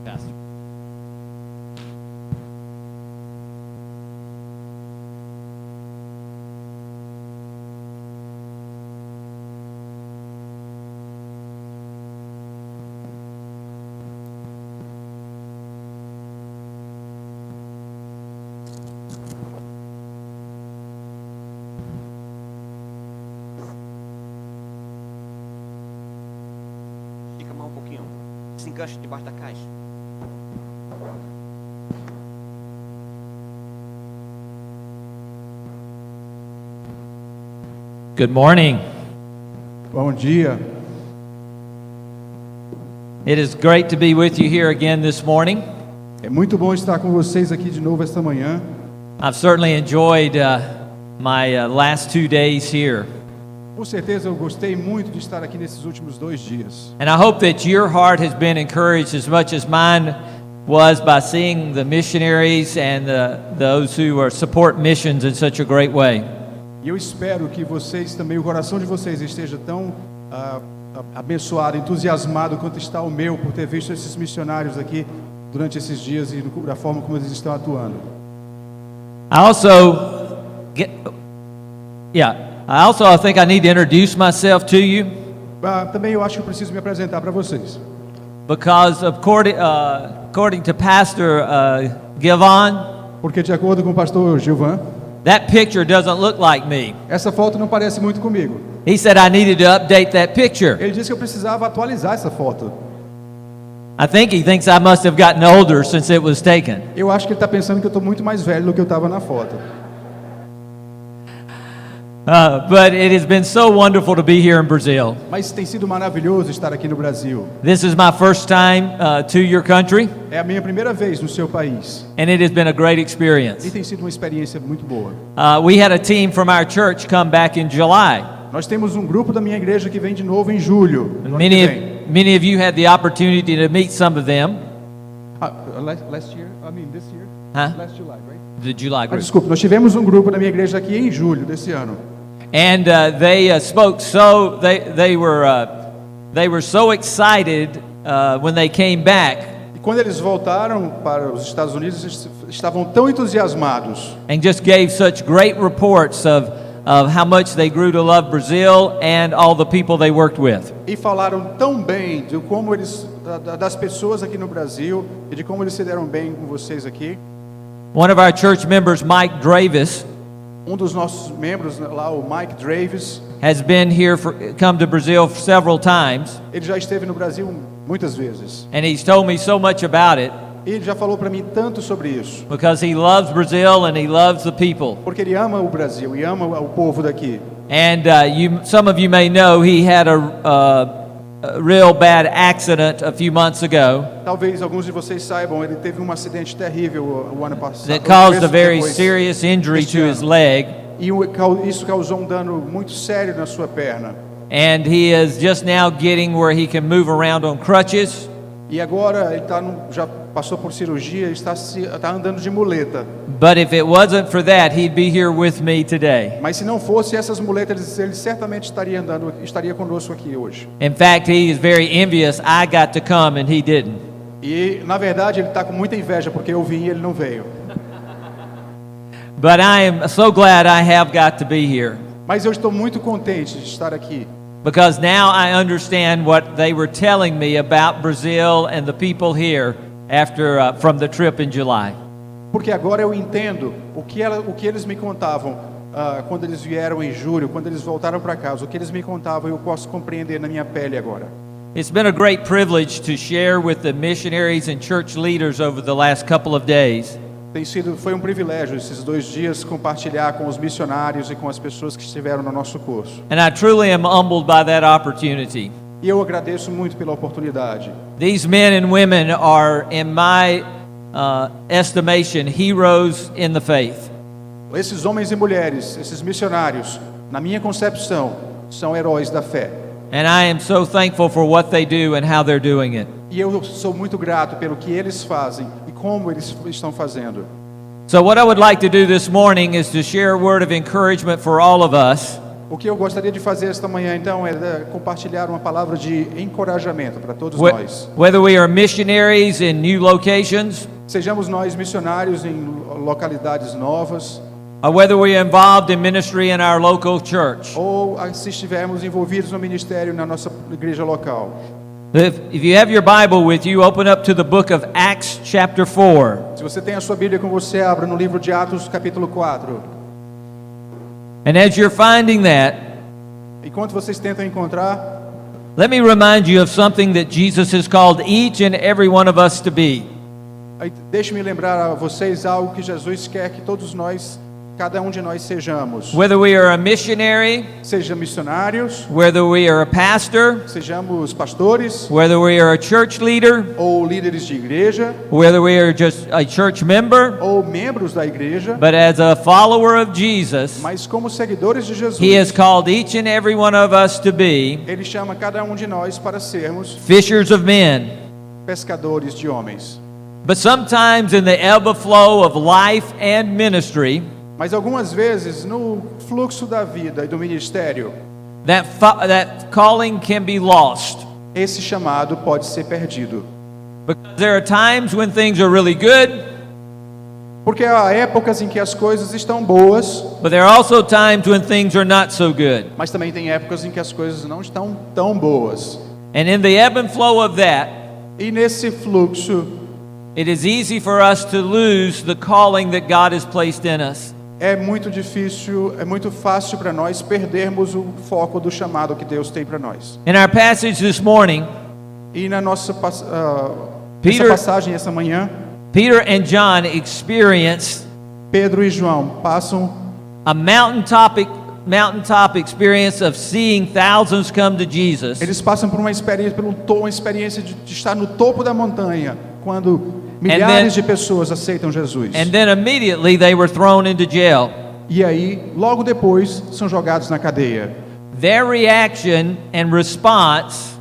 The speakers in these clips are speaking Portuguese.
Pastor. Estica mais um pouquinho. Se engancha debaixo da caixa. Good morning. Bom dia. It is great to be with you here again this morning. É muito bom estar com vocês aqui de novo esta manhã. I've certainly enjoyed my last 2 days here. Com certeza eu gostei muito de estar aqui nesses últimos 2 dias. And I hope that your heart has been encouraged as much as mine was by seeing the missionaries and those who support missions in such a great way. E eu espero que vocês também, o coração de vocês esteja tão abençoado, entusiasmado quanto está o meu por ter visto esses missionários aqui durante esses dias e da forma como eles estão atuando. I think I need to introduce myself to you Também eu acho que eu preciso me apresentar para vocês. because according to Pastor Gilvan, Porque de acordo com o pastor Gilvan, that picture doesn't look like me. essa foto não parece muito comigo. He said I needed to update that picture. Ele disse que eu precisava atualizar essa foto. I think he thinks I must have gotten older since it was taken. Eu acho que ele está pensando que eu estou muito mais velho do que eu estava na foto. But it has been so wonderful to be here in Brazil. Mas tem sido maravilhoso estar aqui no Brasil. This is my first time to your country, É a minha primeira vez no seu país. and it has been a great E experience. tem sido uma experiência muito boa. We had a team from our church come back in July. Nós temos um grupo da minha igreja que vem de novo em julho. do ano que vem. Many of you had the opportunity to meet some of them. Last year? I mean this year? Huh? Last July, right? The July group. Desculpa, nós tivemos um grupo da minha igreja aqui em julho desse ano. And they spoke so they were so excited when they came back E quando eles voltaram para os Estados Unidos, eles estavam tão entusiasmados and just gave such great reports of how much they grew to love Brazil and all the people they worked with. e falaram tão bem de como eles das pessoas aqui no Brasil e de como eles se deram bem com vocês aqui. One of our church members, Mike Dravis, Um dos nossos membros lá, o Mike Dravis, has been here come to Brazil several times, ele já esteve no Brasil muitas vezes. and he's told me so much about it E ele já falou para mim tanto sobre isso, because he loves Brazil and he loves the people. porque ele ama o Brasil e ama o povo daqui. And some of you may know he had a real bad accident a few months ago Talvez alguns de vocês saibam, ele teve um acidente terrível o ano passado. that caused a very depois serious injury deste to his ano. leg, E isso causou um dano muito sério na sua perna. and he is just now getting where he can move around on crutches. E agora ele já passou por cirurgia e está andando de muleta. But if it wasn't for that, he'd be here with me today. Mas se não fosse essas muletas, ele certamente estaria conosco aqui hoje. In fact, he is very envious I got to come and he didn't. E na verdade ele está com muita inveja porque eu vim e ele não veio. But I am so glad I have got to be here, Mas eu estou muito contente de estar aqui, because now I understand what they were telling me about Brazil and the people here after from the trip in July. porque agora eu entendo o que eles me contavam quando eles vieram em julho, quando eles voltaram para casa. O que eles me contavam eu posso compreender na minha pele agora. It's been a great privilege to share with the missionaries and church leaders over the last couple of days. Foi um privilégio esses 2 dias compartilhar com os missionários e com as pessoas que estiveram no nosso curso. And I truly am humbled by that opportunity. E eu agradeço muito pela oportunidade. These men and women are, in my estimation, heroes in the faith. Esses homens e mulheres, esses missionários, na minha concepção, são heróis da fé. And I am so thankful for what they do and how they're doing it. E eu sou muito grato pelo que eles fazem e como eles estão fazendo. So what I would like to do this morning is to share a word of encouragement for all of us. O que eu gostaria de fazer esta manhã, então, é compartilhar uma palavra de encorajamento para todos Wh- nós. Whether we are missionaries in new locations, Sejamos nós missionários em localidades novas, or whether we are involved in ministry in our local church. ou se estivermos envolvidos no ministério na nossa igreja local. If you have your Bible with you, open up to the book of Acts chapter 4. Se você tem a sua Bíblia com você, abra no livro de Atos, capítulo 4. And as you're finding that, Enquanto vocês tentam encontrar, let me remind you of something that Jesus has called each and every one of us to be. deixe-me lembrar a vocês algo que Jesus quer que todos nós, cada um de nós sejamos. Whether we are a missionary, Seja missionários, whether we are a pastor, sejamos pastores whether we are a church leader, ou líderes de igreja, whether we are just a church member, ou membros da igreja, but as a follower of Jesus, mas como seguidores de Jesus, He has called each and every one of us to be Ele chama cada um de nós para sermos fishers of men. pescadores de homens. But sometimes in the ebb and flow of life and ministry, Mas algumas vezes, no fluxo da vida e do ministério, that calling can be lost. esse chamado pode ser perdido. Because there are times when things are really good, Porque há épocas em que as coisas estão boas, but there are also times when things are not so good. mas também tem épocas em que as coisas não estão tão boas. And in the ebb and flow of that, E nesse fluxo, it is easy for us to lose the calling that God has placed in us. é muito difícil, é muito fácil para nós perdermos o foco do chamado que Deus tem para nós. In our passage this morning, E na nossa essa Peter- passagem essa manhã, Peter and John experienced Pedro e João passam a mountaintop experience of seeing thousands come to Jesus. Eles passam por uma experiência, uma experiência de estar no topo da montanha, quando milhares de pessoas aceitam Jesus. And then immediately they were thrown into jail. E aí, logo depois, são jogados na cadeia. Their reaction and response,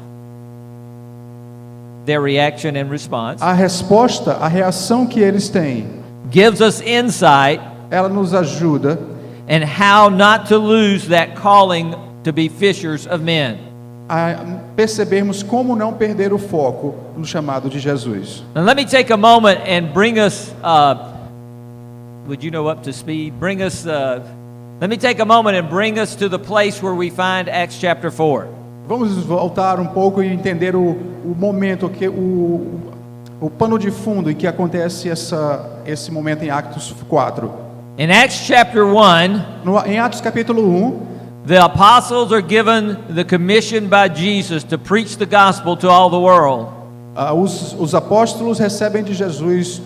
A resposta, a reação que eles têm, gives us insight ela nos ajuda in how not to lose that calling to be fishers of men. a percebermos como não perder o foco no chamado de Jesus. Now let me take a moment and bring us, would you know up to speed? Let me take a moment and bring us to the place where we find Acts chapter 4. Vamos voltar um pouco e entender o momento, o pano de fundo em que acontece esse momento em Atos 4. In Acts chapter 1, Em Atos capítulo 1, the apostles are given the commission by Jesus to preach the gospel to all the world. os apóstolos recebem de Jesus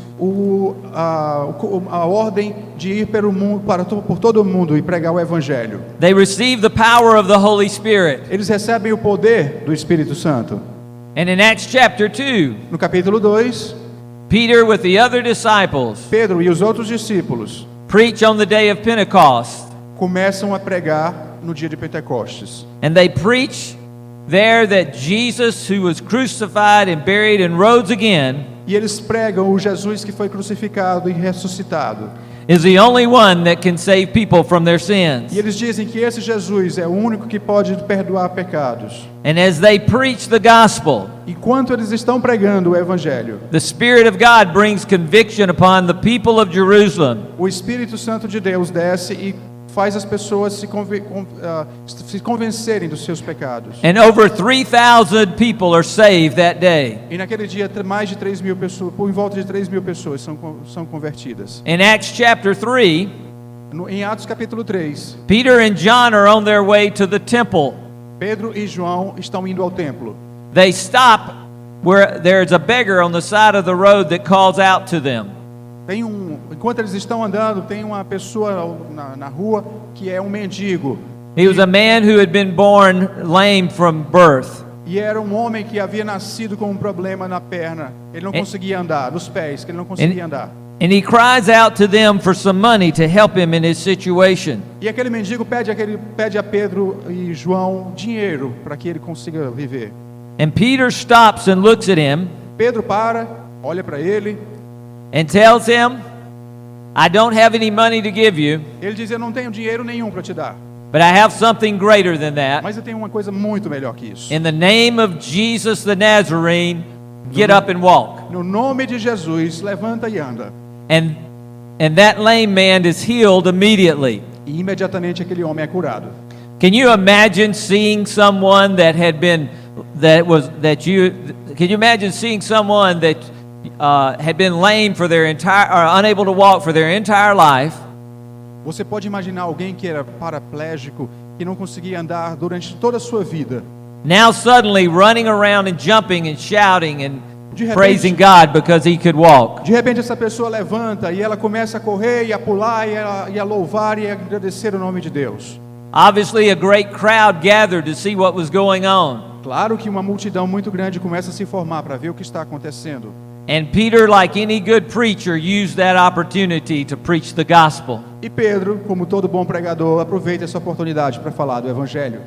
a ordem de ir pelo mundo, por todo o mundo e pregar o evangelho. They receive the power of the Holy Spirit. Eles recebem o poder do Espírito Santo. And in Acts chapter 2, No capítulo 2, Peter with the other disciples Pedro e os outros discípulos preach on the day of Pentecost. começam a pregar no dia de Pentecostes. And they preach there that Jesus, who was crucified and buried and rose again, E eles pregam o Jesus que foi crucificado e ressuscitado. is the only one that can save people from their sins. E eles dizem que esse Jesus é o único que pode perdoar pecados. And as they preach the gospel, Enquanto eles estão pregando o evangelho, the Spirit of God brings conviction upon the people of Jerusalem. o Espírito Santo de Deus desce e faz as pessoas se convencerem dos seus pecados. And over 3,000 people are saved that day. E naquele dia, mais de 3 mil pessoas, por em volta de 3 mil pessoas são convertidas. In Acts chapter 3, Em Atos capítulo 3, Peter and John are on their way to the temple. Pedro e João estão indo ao templo. They stop where there's a beggar on the side of the road that calls out to them. Enquanto eles estão andando, tem uma pessoa na rua que é um mendigo. He was a man who had been born lame from birth. E era um homem que havia nascido com um problema na perna. Ele não conseguia andar, nos pés, que ele não conseguia andar. And he cries out to them for some money to help him in his situation. E aquele mendigo pede a Pedro e João dinheiro para que ele consiga viver. And Peter stops and looks at him Pedro para, olha para ele. and tells him, I don't have any money to give you, Ele diz: eu não tenho dinheiro nenhum para te dar. But I have something greater than that. Mas eu tenho uma coisa muito melhor que isso. In the name of Jesus the Nazarene, get up and walk. No nome de Jesus, levanta e anda. And that lame man is healed immediately. E imediatamente aquele homem é curado. Can you imagine seeing someone that had been can you imagine seeing someone that had been lame for their entire, or unable to walk for their entire life? Você pode imaginar alguém que era paraplégico, que não conseguia andar durante toda a sua vida. Now suddenly running around and jumping and shouting and De repente- praising God because he could walk. De repente essa pessoa levanta e ela começa a correr e a pular e a louvar e a agradecer o nome de Deus. Obviously a great crowd gathered to see what was going on. Claro que uma multidão muito grande começa a se formar para ver o que está acontecendo. And Peter, like any good preacher, used that opportunity to preach the gospel. E Pedro, como todo bom pregador, aproveita essa oportunidade para falar do evangelho.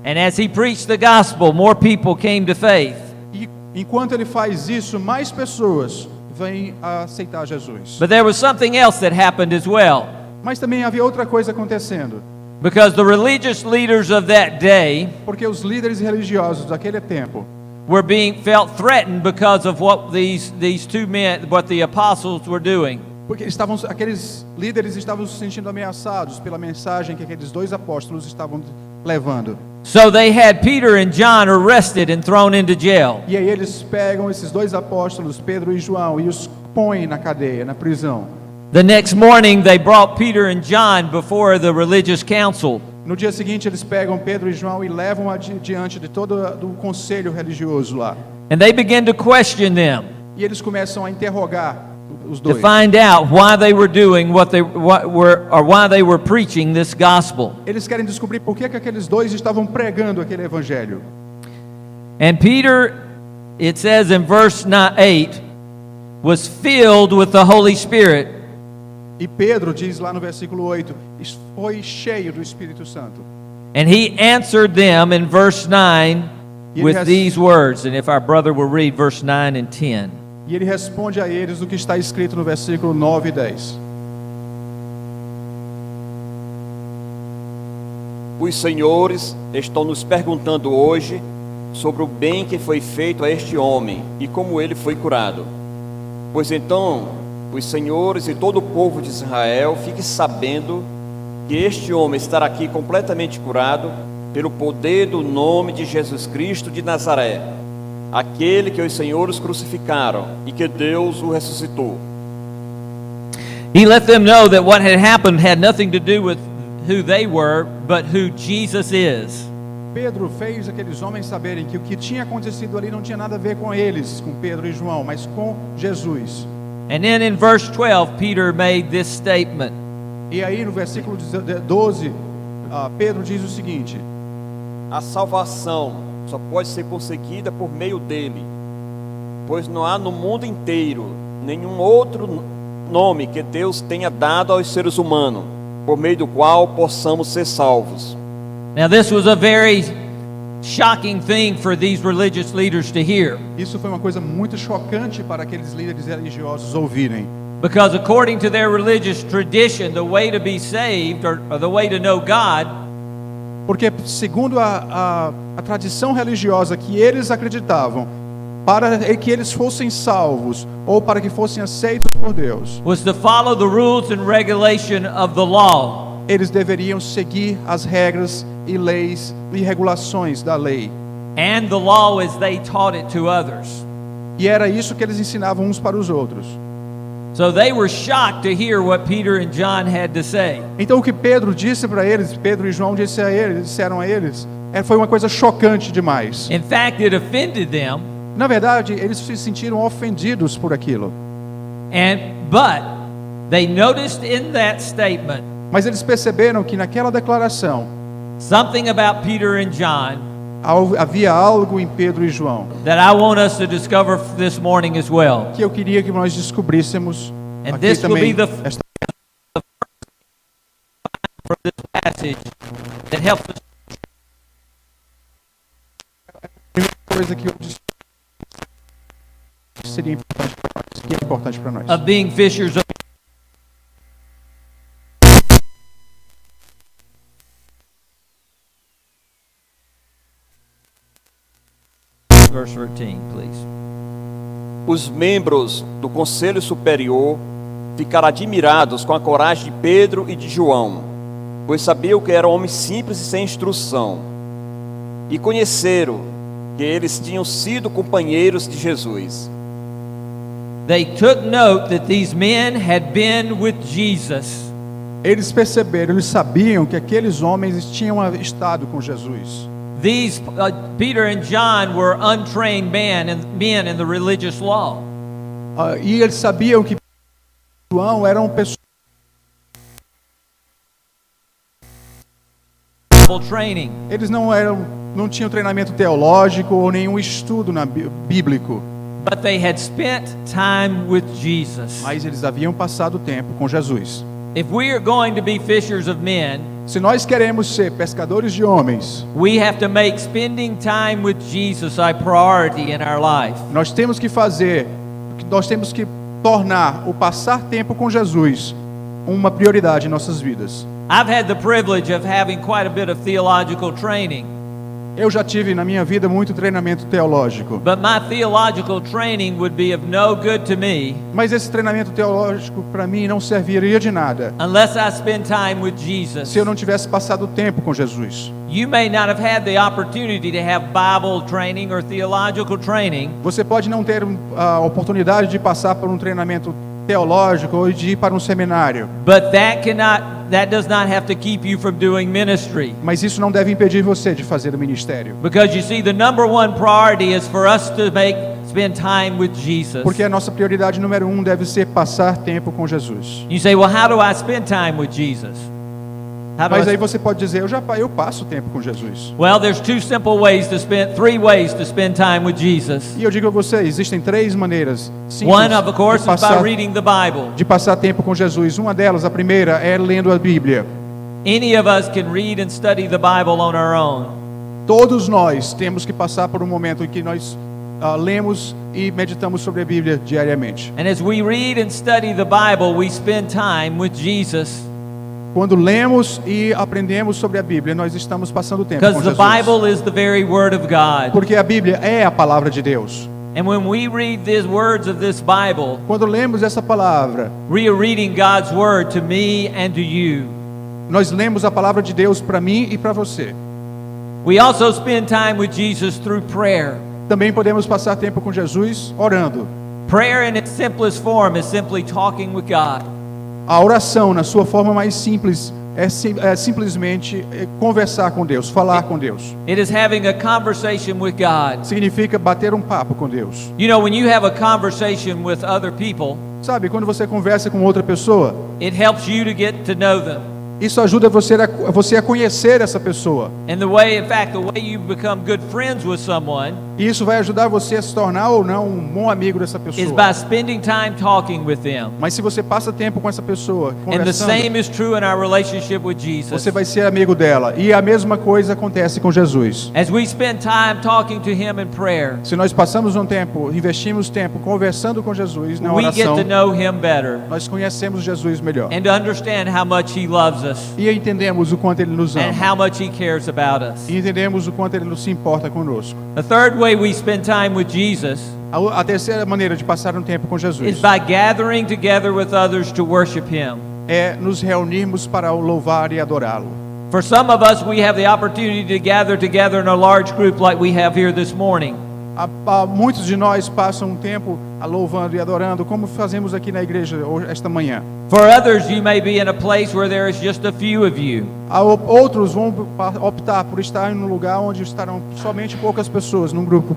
And as he preached the gospel, more people came to faith. E enquanto ele faz isso, mais pessoas vêm a aceitar Jesus. But there was something else that happened as well. Mas também havia outra coisa acontecendo, Because the religious leaders of that day porque os líderes religiosos daquele tempo were being felt threatened because of what these two men, what the apostles were doing. Porque aqueles líderes estavam se sentindo ameaçados pela mensagem que aqueles dois apóstolos estavam levando. So they had Peter and John arrested and thrown into jail. E aí eles pegam esses dois apóstolos, Pedro e João, e os põem na cadeia, na prisão. The next morning they brought Peter and John before the religious council. No dia seguinte eles pegam Pedro e João e levam diante de todo o conselho religioso lá. And they began to question them E eles começam a interrogar os to dois, find out why they were doing why they were preaching this gospel. Eles querem descobrir por que aqueles dois estavam pregando aquele evangelho. And Peter, it says in verse 8, was filled with the Holy Spirit. E Pedro diz lá no versículo 8, foi cheio do Espírito Santo. And he answered them in verse 9 with these words. And if our brother will read verse 9 and 10. E ele responde a eles o que está escrito no versículo 9 e 10. Os senhores estão nos perguntando hoje sobre o bem que foi feito a este homem e como ele foi curado. Pois então, os senhores e todo o povo de Israel fiquem sabendo que este homem estará aqui completamente curado pelo poder do nome de Jesus Cristo de Nazaré, aquele que os senhores crucificaram e que Deus o ressuscitou. He let them know that what had happened had nothing to do with who they were, but who Jesus is. Pedro fez aqueles homens saberem que o que tinha acontecido ali não tinha nada a ver com eles, com Pedro e João, mas com Jesus. And then in verse 12, Peter made this statement. E aí no versículo 12, Pedro diz o seguinte: A salvação só pode ser conseguida por meio dele, pois não há no mundo inteiro nenhum outro nome que Deus tenha dado aos seres humanos, por meio do qual possamos ser salvos. Now this was a very shocking thing for these religious leaders to hear. Isso foi uma coisa muito chocante para aqueles líderes religiosos ouvirem. Because according to their religious tradition, the way to be saved, or the way to know God, Porque segundo a tradição religiosa que eles acreditavam, para que eles fossem salvos ou para que fossem aceitos por Deus, was to follow the rules and regulation of the law. eles deveriam seguir as regras e leis e regulações da lei. And the law as they taught it to others. E era isso que eles ensinavam uns para os outros. So they were shocked to hear what Peter and John had to say. Então o que Pedro disse para eles, Pedro e João disseram a eles, foi uma coisa chocante demais. In fact, it offended them. Na verdade, eles se sentiram ofendidos por aquilo. But they noticed in that statement Mas eles perceberam que naquela declaração something about Peter and John havia algo em Pedro e João that I want us to discover this morning as well. que eu queria que nós descobríssemos And aqui this will também. be the Esta from this passage that helps us. primeira coisa que eu disse que seria importante para nós, que é importante para nós. Of being fishers of verse 13, please. Os membros do Conselho Superior ficaram admirados com a coragem de Pedro e de João, pois sabiam que eram homens simples e sem instrução, e conheceram que eles tinham sido companheiros de Jesus. They took note that these men had been with Jesus. Eles perceberam, eles sabiam que aqueles homens tinham estado com Jesus. These Peter and John were untrained men in the religious law. E eles sabiam que João eram pessoas Training. Eles não tinham treinamento teológico ou nenhum estudo bíblico, But they had spent time with Jesus. mas eles haviam passado tempo com Jesus. If we are going to be fishers of men, Se nós queremos ser pescadores de homens, we have to make spending time with Jesus a priority in our life. nós temos que tornar o passar tempo com Jesus uma prioridade em nossas vidas. I've had the privilege of having quite a bit of theological training, Eu já tive na minha vida muito treinamento teológico, but my theological training would be of no good to me mas esse treinamento teológico para mim não serviria de nada unless I spend time with Jesus. se eu não tivesse passado tempo com Jesus. You may not have had the opportunity to have Bible training or theological training, Você pode não ter a oportunidade de passar por um treinamento teológico ou de ir para um seminário, but that does not have to keep you from doing ministry. mas isso não deve impedir você de fazer o ministério. Because you see, the number one priority is for us to spend time with Jesus. Porque a nossa prioridade número 1 deve ser passar tempo com Jesus. You say, well, how do I spend time with Jesus? How do Mas aí I... você pode dizer, eu passo tempo com Jesus. Well, there's three ways to spend time with Jesus. E eu digo a você, existem 3 maneiras simples One, of course, is by reading the Bible. de passar tempo com Jesus. Uma delas, a primeira, é lendo a Bíblia. Any of us can read and study the Bible on our own. Todos nós temos que passar por um momento em que nós lemos e meditamos sobre a Bíblia diariamente. And as we read and study the Bible, we spend time with Jesus. Quando lemos e aprendemos sobre a Bíblia, nós estamos passando tempo com Because the Jesus. Bible is the very Word of God. Porque a Bíblia é a palavra de Deus. And when we read these words of this Bible, Quando lemos essa palavra, we are reading God's Word to me and to you. nós lemos a palavra de Deus para mim e para você. We also spend time with Jesus through prayer. Também podemos passar tempo com Jesus orando. Prayer in its simplest form is simply talking with God. A oração, na sua forma mais simples, é simplesmente conversar com Deus, falar com Deus. It is having a conversation with God. Significa bater um papo com Deus. You know, when you have a conversation with other people, Sabe, quando você conversa com outra pessoa, it helps you to get to know them. isso ajuda você a conhecer essa pessoa. And the way you become good friends with someone E isso vai ajudar você a se tornar ou não um bom amigo dessa is pessoa. by spending time talking with them. Mas se você passa tempo com essa pessoa, And the conversando, same is true in our relationship with Jesus. você vai ser amigo dela. E a mesma coisa acontece com Jesus. As we spend time talking to Him in prayer, Se nós passamos um tempo, investimos tempo conversando com Jesus na we get oração, to know Him better nós conhecemos Jesus melhor. and to understand how much He loves us E entendemos o quanto Ele nos and ama. how much He cares about us. E entendemos o quanto Ele se importa conosco. The third way we spend time with Jesus A terceira maneira de passar um tempo com is Jesus by gathering together with others to worship Him. é nos reunirmos para o louvar e adorá-lo. For some of us, we have the opportunity to gather together in a large group like we have here this morning. Muitos de nós passam um tempo louvando e adorando, como fazemos aqui na igreja esta manhã. For others, you may be in a place where there is just a few of you. Outros vão optar por estar em um lugar onde estarão somente poucas pessoas num grupo.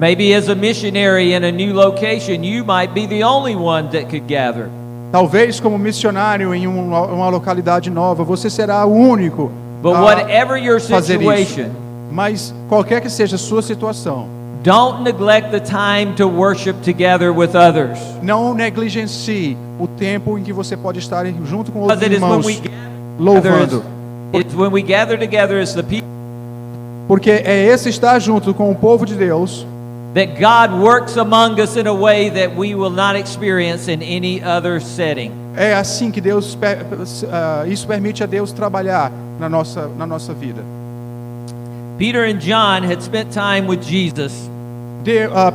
Maybe as a missionary in a new location, you might be the only one that could gather. Talvez como missionário em uma localidade nova, você será o único But a whatever your fazer isso. situation, Mas qualquer que seja a sua situação, don't neglect the time to worship together with others. não negligencie o tempo em que você pode estar junto com Because outros it is when irmãos we gather louvando. it's when we gather together as the people Porque é esse estar junto com o povo de Deus that God works among us in a way that we will not experience in any other setting. é assim que Deus isso permite a Deus trabalhar na nossa vida. Peter and John had spent time with Jesus,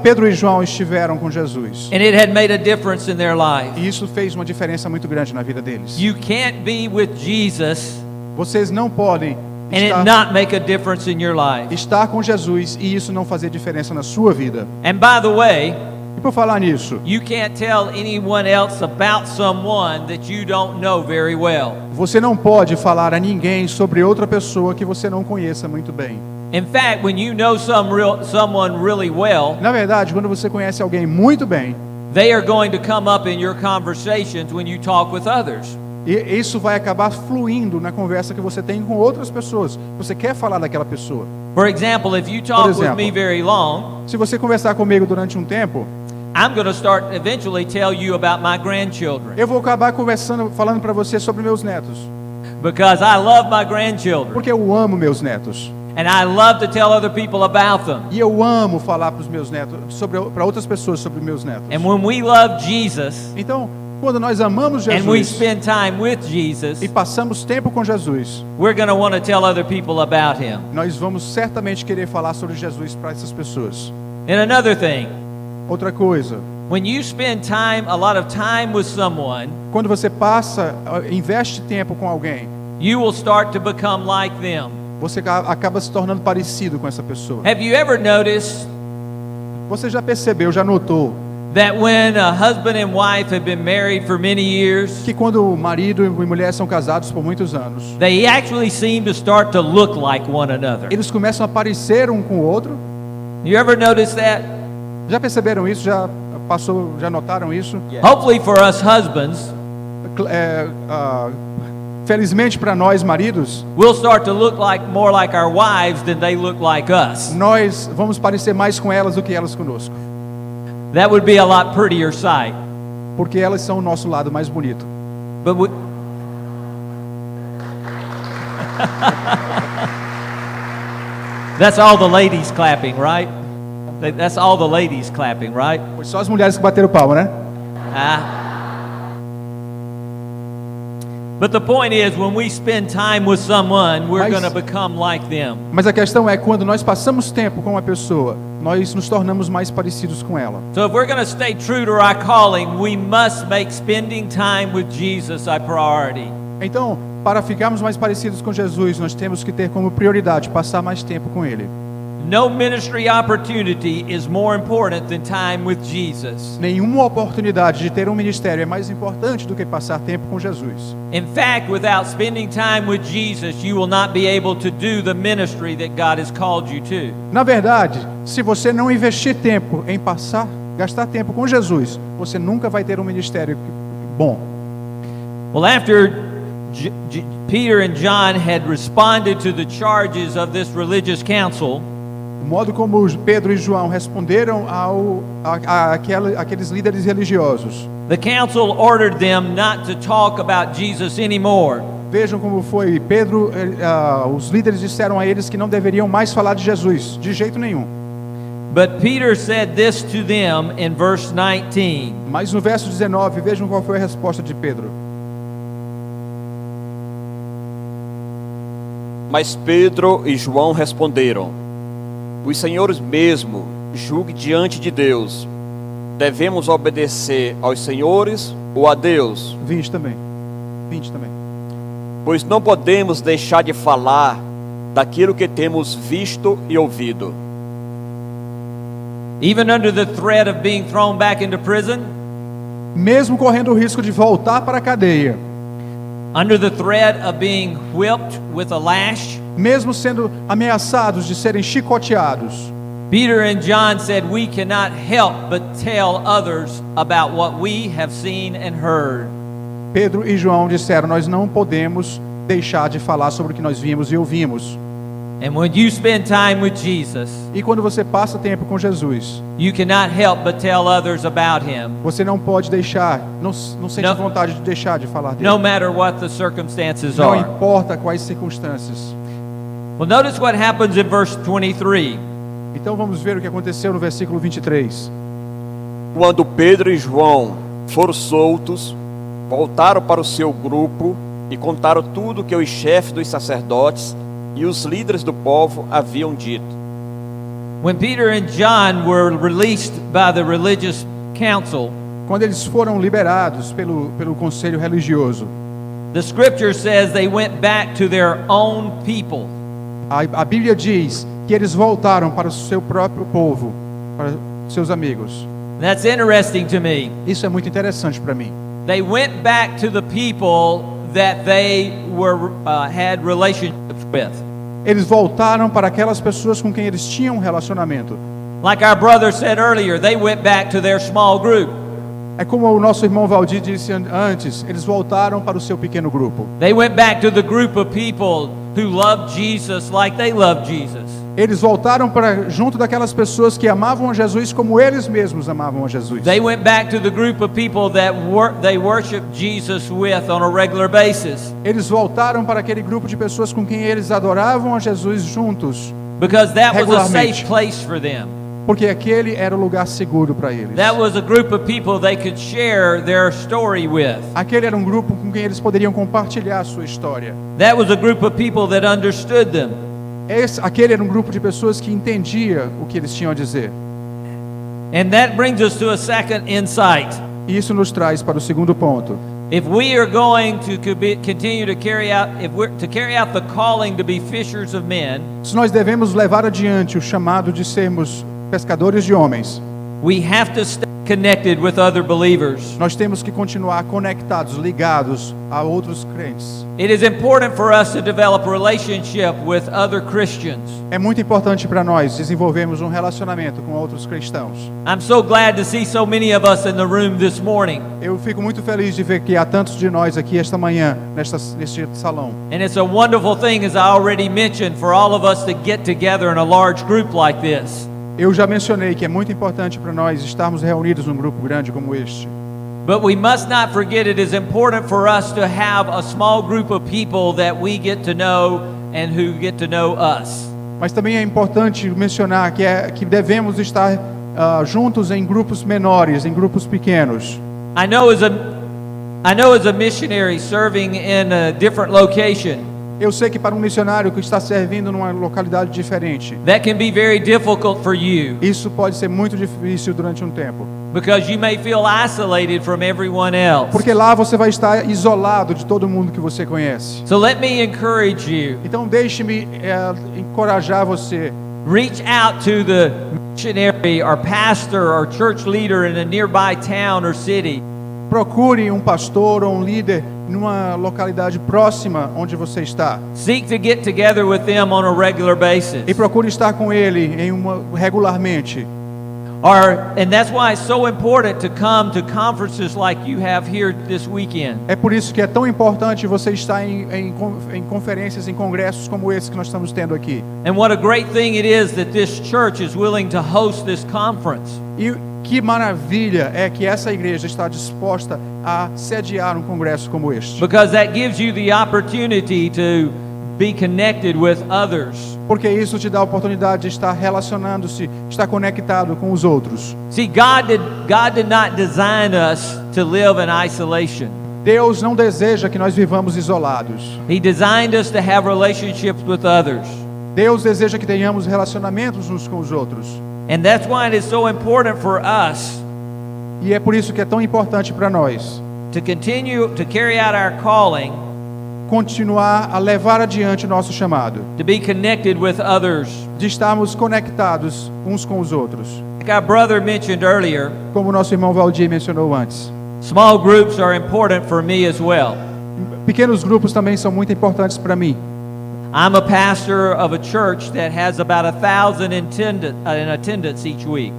Pedro e João estiveram com Jesus. and it had made a difference in their life. E isso fez uma diferença muito grande na vida deles. You can't be with Jesus Vocês não podem and it not make a difference in your life. estar com Jesus e isso não fazer diferença na sua vida. And by the way, E por falar nisso, you can't tell anyone else about someone that you don't know very well. você não pode falar a ninguém sobre outra pessoa que você não conheça muito bem. In fact, when you know someone really well, Na verdade, quando você conhece alguém muito bem, they are going to come up in your conversations when you talk with others. e isso vai acabar fluindo na conversa que você tem com outras pessoas. Você quer falar daquela pessoa. For example, if you talk with exemplo. me very long, Se você conversar comigo durante um tempo, I'm going to start eventually tell you about my grandchildren eu vou acabar conversando, falando para você sobre meus netos, because I love my grandchildren porque eu amo meus netos. and I love to tell other people about them. E eu amo falar para os meus netos, para outras pessoas sobre meus netos. And when we love Jesus Então, quando nós amamos and we Jesus spend time with Jesus, e passamos tempo com Jesus, we're going to want to tell other people about him. nós vamos certamente querer falar sobre Jesus para essas pessoas. And another thing, Outra coisa, when you spend a lot of time with someone, quando você investe tempo com alguém, you will start to become like them. você acaba se tornando parecido com essa pessoa. Have you ever noticed Você já percebeu, já notou, that when a husband and wife have been married for many years, que quando o marido e mulher são casados por muitos anos, they actually seem to start to look like one another? eles começam a parecer um com o outro? You ever notice that? Já perceberam isso? Já notaram isso? Hopefully for us husbands, Felizmente para nós maridos, we'll start to look more like our wives than they look like us. nós vamos parecer mais com elas do que elas conosco, That would be a lot prettier sight. porque elas são o nosso lado mais bonito. But that's all the ladies clapping, right? That's all the ladies clapping, right? Foi só as mulheres que bateram palma, né? But the point is, when we spend time with someone, we're Mas- going to become like them. Mas a questão é, quando nós passamos tempo com uma pessoa, nós nos tornamos mais parecidos com ela. So if we're going to stay true to our calling, we must make spending time with Jesus a priority. Então, para ficarmos mais parecidos com Jesus, nós temos que ter como prioridade passar mais tempo com Ele. No ministry opportunity is more important than time with Jesus. Nenhuma oportunidade de ter um ministério é mais importante do que passar tempo com Jesus. In fact, without spending time with Jesus, you will not be able to do the ministry that God has called you to. Na verdade, se você não investir tempo em gastar tempo com Jesus, você nunca vai ter um ministério bom. Well, after Peter and John had responded to the charges of this religious council, O modo como Pedro e João responderam àqueles líderes religiosos. the council ordered them not to talk about Jesus anymore. Vejam como foi. Os líderes disseram a eles que não deveriam mais falar de Jesus, de jeito nenhum. But Peter said this to them in verse 19. Mas no verso 19, vejam qual foi a resposta de Pedro. Mas Pedro e João responderam: os senhores mesmo julguem diante de Deus. Devemos obedecer aos senhores ou a Deus? 20 também. 20 também. Pois não podemos deixar de falar daquilo que temos visto e ouvido. Even under the threat of being thrown back into prison, Mesmo correndo o risco de voltar para a cadeia, under the threat of being whipped with a lash, mesmo sendo ameaçados de serem chicoteados, Peter and John said, we cannot help but tell others about what we have seen and heard. Pedro e João disseram: nós não podemos deixar de falar sobre o que nós vimos e ouvimos. And when you spend time with Jesus, E quando você passa tempo com Jesus, you cannot help but tell others about him, você não pode deixar, não sente Não. vontade de deixar de falar dele. no matter what the circumstances Não are. importa quais circunstâncias. Well, notice what happens in verse 23. Então vamos ver o que aconteceu no versículo 23. Quando Pedro e João foram soltos, voltaram para o seu grupo e contaram tudo que os chefes dos sacerdotes e os líderes do povo haviam dito. When Peter and John were released by the religious council, Quando eles foram liberados pelo conselho religioso, the scripture says they went back to their own people. a Bíblia diz que eles voltaram para o seu próprio povo, para seus amigos. That's interesting to me. Isso é muito interessante para mim. They went back to the people that they had relationships with. Eles voltaram para aquelas pessoas com quem eles tinham um relacionamento. Like our brother said earlier, they went back to their small group. É como o nosso irmão Valdir disse antes, eles voltaram para o seu pequeno grupo. They went back to the group of people who loved Jesus like they loved Jesus. Eles voltaram para junto daquelas pessoas que amavam a Jesus como eles mesmos amavam a Jesus. They went back to the group of people that they worship Jesus with on a regular basis. Eles voltaram para aquele grupo de pessoas com quem eles adoravam a Jesus juntos, Because that was a Regularmente. safe place for them. porque aquele era o lugar seguro para eles. That was a group of people they could share their story with. Aquele era um grupo com quem eles poderiam compartilhar a sua história. That was a group of people that understood them. Aquele era um grupo de pessoas que entendia o que eles tinham a dizer. And that brings us to a second insight. E isso nos traz para o segundo ponto. If we are going to continue to carry out, if we're to carry out the calling to be fishers of men, Se nós devemos levar adiante o chamado de sermos pescadores de homens, we have to stay connected with other believers. nós temos que continuar conectados, ligados a outros crentes. It is important for us to develop a relationship with other Christians. É muito importante para nós desenvolvermos um relacionamento com outros cristãos. I'm so glad to see so many of us in the room this morning. Eu fico muito feliz de ver que há tantos de nós aqui esta manhã, neste salão. And it's a wonderful thing, as I already mentioned, for all of us to get together in a large group like this. Eu já mencionei que é muito importante para nós estarmos reunidos num grupo grande como este. But we must not forget it is important for us to have a small group of people that we get to know and who get to know us. Mas também é importante mencionar que devemos estar juntos em grupos menores, em grupos pequenos. I know as a missionary serving in a different location, Eu sei que para um missionário que está servindo numa localidade diferente, that can be very difficult for you isso pode ser muito difícil durante um tempo. because you may feel isolated from everyone else. Porque lá você vai estar isolado de todo mundo que você conhece. So let me encourage you. Então deixe-me encorajar você. Reach out to the missionary or pastor or church leader in a nearby town or city. Procure um pastor ou um líder numa localidade próxima onde você está. Seek to get together with them on a regular basis. E procure estar com ele regularmente. And that's why it's so important to come to conferences like you have here this weekend. É por isso que é tão importante você estar em conferências, em congressos como esse que nós estamos tendo aqui. And what a great thing it is that this church is willing to host this conference. E que maravilha é que essa igreja está disposta a sediar um congresso como este. Because that gives you the opportunity to be connected with others. Porque isso te dá a oportunidade de estar relacionando-se, estar conectado com os outros. See, God did not design us to live in isolation. Deus não deseja que nós vivamos isolados. He designed us to have relationships with others. Deus deseja que tenhamos relacionamentos uns com os outros. And that's why it is so important for us E é por isso que é tão importante para nós to continue to carry out our calling, continuar a levar adiante o nosso chamado, to be connected with others. de estarmos conectados uns com os outros. Like our brother mentioned earlier, Como o nosso irmão Valdir mencionou antes. small groups are important for me as well. Pequenos grupos também são muito importantes para mim. I'm a pastor of a church that has about 1,000 in attendance each week.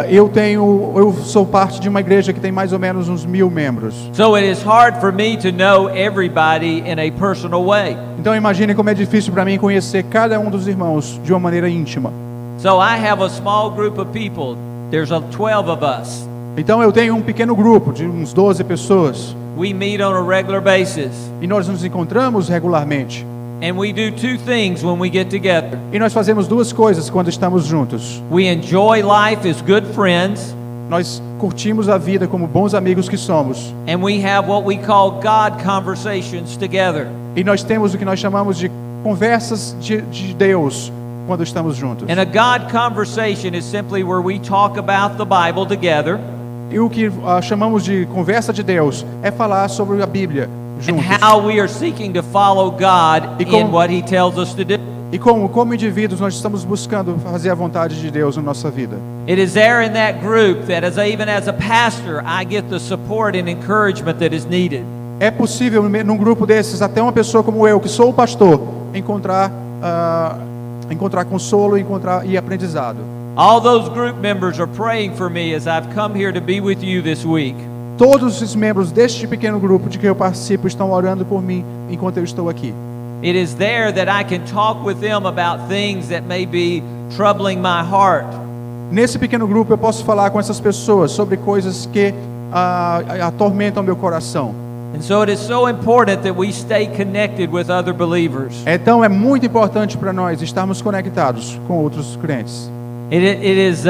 Eu sou parte de uma igreja que tem mais ou menos uns 1.000 membros. So it is hard for me to know everybody in a personal way. Então imagine como é difícil para mim conhecer cada um dos irmãos de uma maneira íntima. So I have a small group of people. There's 12 of us. Então eu tenho um pequeno grupo de uns 12 pessoas We meet on a regular basis. e nós nos encontramos regularmente. And we do two things when we get together. E nós fazemos duas coisas quando estamos juntos. We enjoy life as good friends, Nós curtimos a vida como bons amigos que somos. and we have what we call God conversations together. E nós temos o que nós chamamos de conversas de Deus quando estamos juntos. And a God conversation is simply where we talk about the Bible together E o que chamamos de conversa de Deus é falar sobre a Bíblia and juntos. how we are seeking to follow God E como- in what He tells us to do. E como indivíduos nós estamos buscando fazer a vontade de Deus na nossa vida. It is there in that group that even as a pastor, I get the support and encouragement that is needed. É possível num grupo desses, até uma pessoa como eu, que sou o pastor, encontrar consolo e aprendizado. All those group members are praying for me as I've come here to be with you this week. Todos os membros deste pequeno grupo de que eu participo estão orando por mim enquanto eu estou aqui. It is there that I can talk with them about things that may be troubling my heart. Nesse pequeno grupo eu posso falar com essas pessoas sobre coisas que atormentam meu coração. And so it is so important that we stay connected with other believers. Então é muito importante para nós estarmos conectados com outros crentes. It is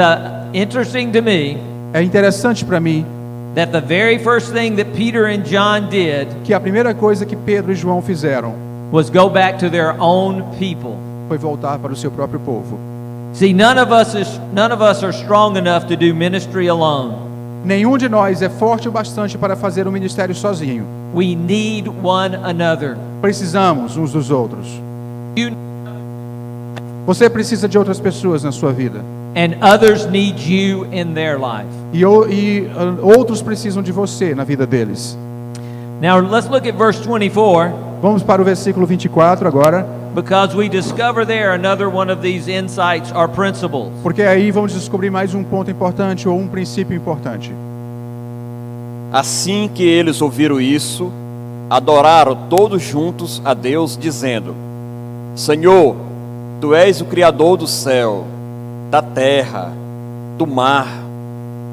interesting to me É interessante para mim that the very first thing that Peter and John did que a primeira coisa que Pedro e João fizeram was go back to their own people. foi voltar para o seu próprio povo. See, none of us are strong enough to do ministry alone. Nenhum de nós é forte o bastante para fazer um ministério sozinho. We need one another. Precisamos uns dos outros. You Você precisa de outras pessoas na sua vida. and others need you in their life. E outros precisam de você na vida deles. Now let's look at verse 24 Vamos para o versículo 24 agora, because we discover there another one of these insights or principles. porque aí vamos descobrir mais um ponto importante ou um princípio importante. Assim que eles ouviram isso, adoraram todos juntos a Deus, dizendo: Senhor, Tu és o Criador do céu, da terra, do mar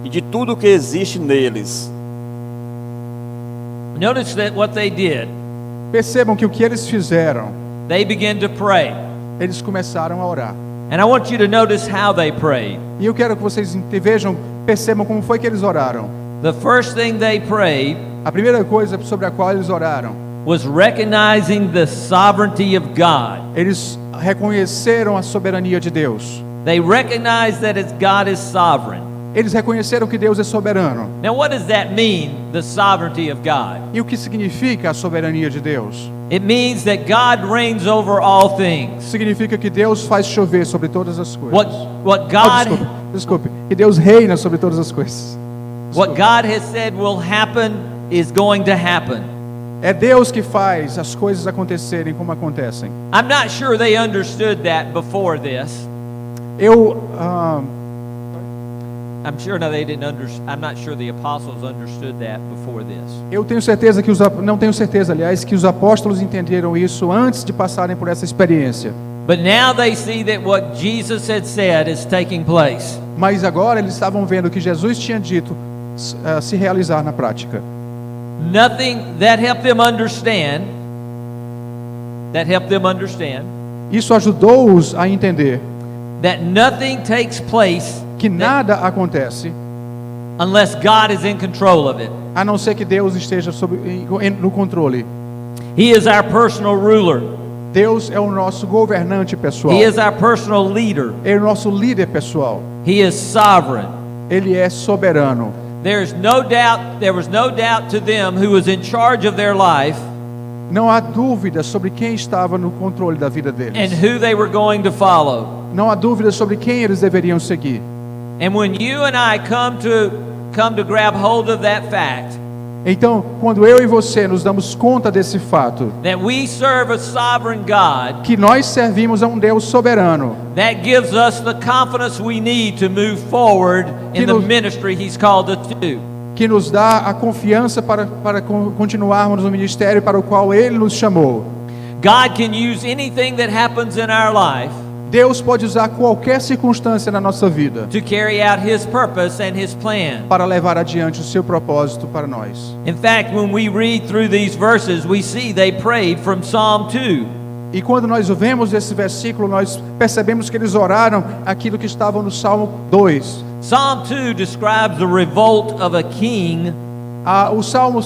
e de tudo que existe neles. Notice that what they did, Percebam que o que eles fizeram, they began to pray. eles começaram a orar. And I want you to notice how they prayed. E eu quero que vocês percebam como foi que eles oraram. The first thing they prayed A primeira coisa sobre a qual eles oraram, was recognizing the sovereignty of God. eles reconheceram a soberania de Deus. They recognized that God is sovereign. Eles reconheceram que Deus é soberano. Now, what does that mean, the sovereignty of God? E o que significa a soberania de Deus? It means that God reigns over all things. Significa que Deus faz chover sobre todas as coisas. What God Desculpe. Que Deus reina sobre todas as coisas. what God has said will happen is going to happen. É Deus que faz as coisas acontecerem como acontecem. I'm not sure they understood that before this. I'm sure no, they didn't I'm not sure the apostles understood that before this. Eu tenho certeza que não tenho certeza, aliás, que os apóstolos entenderam isso antes de passarem por essa experiência. But now they see that what Jesus had said is taking place. Mas agora eles estavam vendo o que Jesus tinha dito se realizar na prática. Nothing that helped them understand. Isso ajudou-os a entender That nothing takes place que nada acontece unless God is in control of it. a não ser que Deus esteja no controle. He is our personal ruler. Deus é o nosso governante pessoal. He is our personal leader. Ele é o nosso líder pessoal. He is sovereign. Ele é soberano. There was no doubt to them who was in charge of their life Não há dúvida sobre quem estava no controle da vida and deles. who they were going to follow. Não há dúvida sobre quem eles deveriam seguir. And when you and I come to grab hold of that fact, Então, quando eu e você nos damos conta desse fato, that we serve a sovereign God, que nós servimos a um Deus soberano, that gives us the confidence we need to move forward in the ministry He's called us to. que nos dá a confiança para continuarmos no ministério para o qual Ele nos chamou. God can use anything that happens in our life Deus pode usar qualquer circunstância na nossa vida to carry out His purpose and His plan. para levar adiante o seu propósito para nós. In fact, when we read through these verses, we see they prayed from Psalm 2. E quando nós vemos esse versículo, nós percebemos que eles oraram aquilo que estava no Salmo 2. Psalm 2 describes the revolt of a king. O Salmo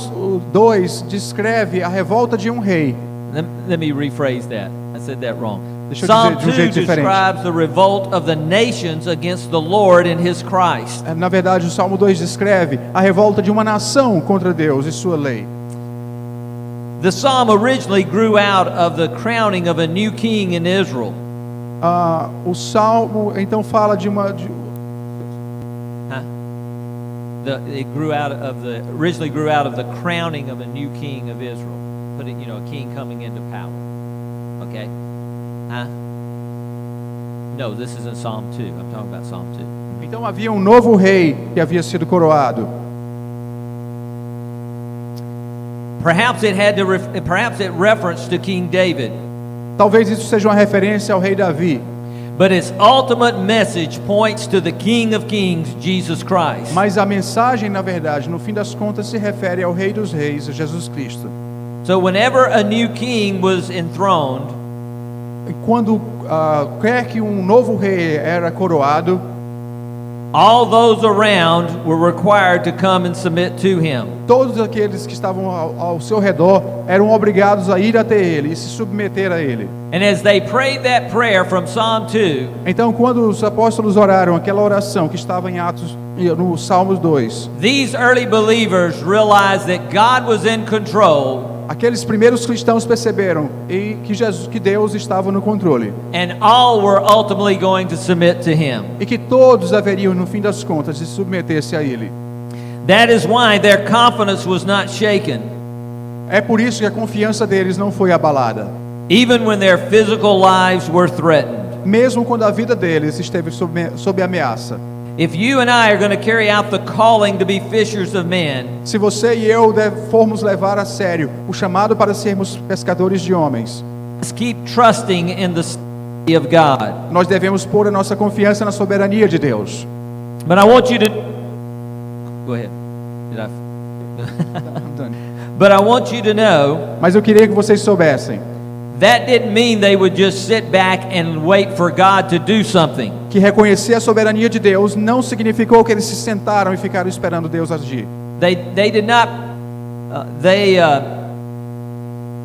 2 descreve a revolta de um rei. Let me rephrase that. I said that wrong. Deixa eu Psalm dizer de um 2 jeito diferente. describes the revolt of the nations against the Lord and his Christ. Na verdade, o Salmo 2 descreve a revolta de uma nação contra Deus e sua lei. The psalm originally grew out of the crowning of a new king in Israel. O Salmo então fala de uma It originally grew out of the crowning of a new king of Israel. Putting, a king coming into power. Okay? No, this isn't Psalm 2. I'm talking about Psalm 2. Então havia um novo rei que havia sido coroado. Perhaps it referenced to King David. Talvez isso seja uma referência ao rei Davi. But its ultimate message points to the King of Kings, Jesus Christ. Mas a mensagem, na verdade, no fim das contas, se refere ao Rei dos Reis, Jesus Cristo. So whenever a new king was enthroned, E quando quer que um novo rei era coroado, all those around were required to come and submit to him. todos aqueles que estavam ao seu redor eram obrigados a ir até ele e se submeter a ele. And as they prayed that prayer from Psalm 2, Então, quando os apóstolos oraram aquela oração que estava em Atos, no Salmos 2, these early believers realized that God was in control, aqueles primeiros cristãos perceberam que Deus estava no controle and all were ultimately going to submit to him. e que todos haveriam, no fim das contas, se submeter-se a ele. That is why their confidence was not shaken, É por isso que a confiança deles não foi abalada, even when their physical lives were threatened. mesmo quando a vida deles esteve sob ameaça. If you and I are going to carry out the calling to be fishers of men, Se você e eu formos levar a sério o chamado para sermos pescadores de homens, let's keep trusting in the sovereignty of God. nós devemos pôr a nossa confiança na soberania de Deus. But I want you to go ahead. But I want you to know Mas eu queria que vocês soubessem that didn't mean they would just sit back and wait for God to do something. que reconhecer a soberania de Deus não significou que eles se sentaram e ficaram esperando Deus agir.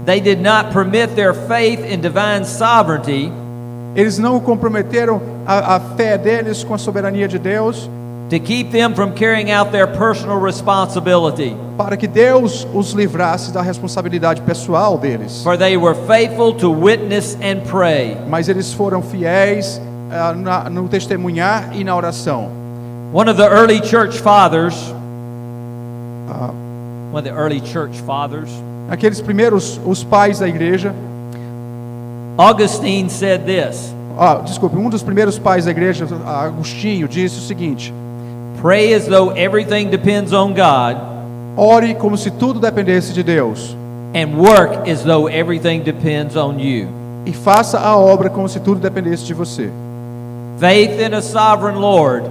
They did not permit their faith in divine sovereignty Eles não comprometeram a fé deles com a soberania de Deus to keep them from carrying out their personal responsibility. para que Deus os livrasse da responsabilidade pessoal deles. For they were faithful to witness and pray. Mas eles foram fiéis no testemunhar e na oração. One of the early church fathers, Aqueles primeiros, os pais da igreja, Augustine said this: desculpe, um dos primeiros pais da igreja, Agostinho, disse o seguinte: pray as though everything depends on God, ore como se tudo dependesse de Deus, and work as though everything depends on you. e faça a obra como se tudo dependesse de você. Faith in a sovereign Lord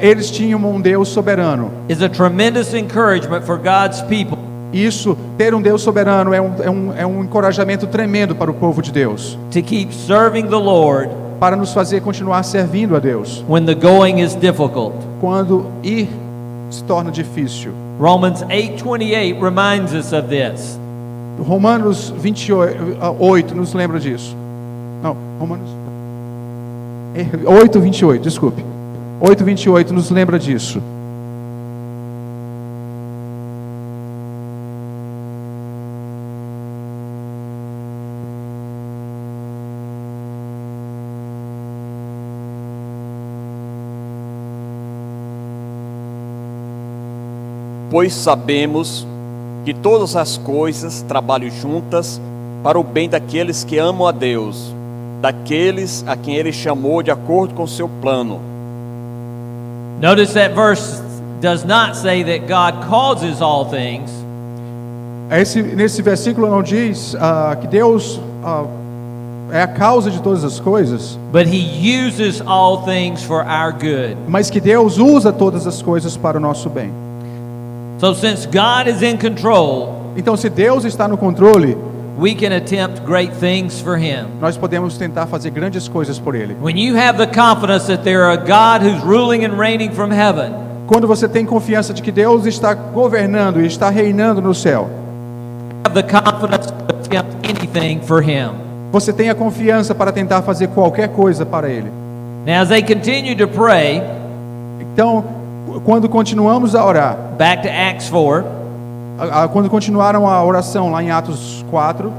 Eles tinham um Deus soberano. is a tremendous encouragement for God's people. Isso, ter um Deus soberano é um encorajamento tremendo para o povo de Deus, To keep serving the Lord para nos fazer continuar servindo a Deus when the going is difficult. quando ir se torna difícil. Romans 8:28 reminds us of this. Romanos 28 nos lembra disso. Não, Romanos 8:28, desculpe. 8:28 nos lembra disso. Pois sabemos que todas as coisas trabalham juntas para o bem daqueles que amam a Deus, daqueles a quem Ele chamou de acordo com seu plano. Notice that verse does not say that God causes all things, Nesse versículo não diz que Deus é a causa de todas as coisas, but He uses all things for our good. mas que Deus usa todas as coisas para o nosso bem. So since God is in control, Então, se Deus está no controle, we can attempt great things for Him. nós podemos tentar fazer grandes coisas por Ele. When you have the confidence that there are a God who's ruling and reigning from heaven, Quando você tem confiança de que Deus está governando e está reinando no céu, have the confidence to attempt anything for Him. você tenha confiança para tentar fazer qualquer coisa para Ele. Now, as they continue to pray, Então, quando continuamos a orar, back to Acts 4, quando continuaram a oração lá em Atos 4,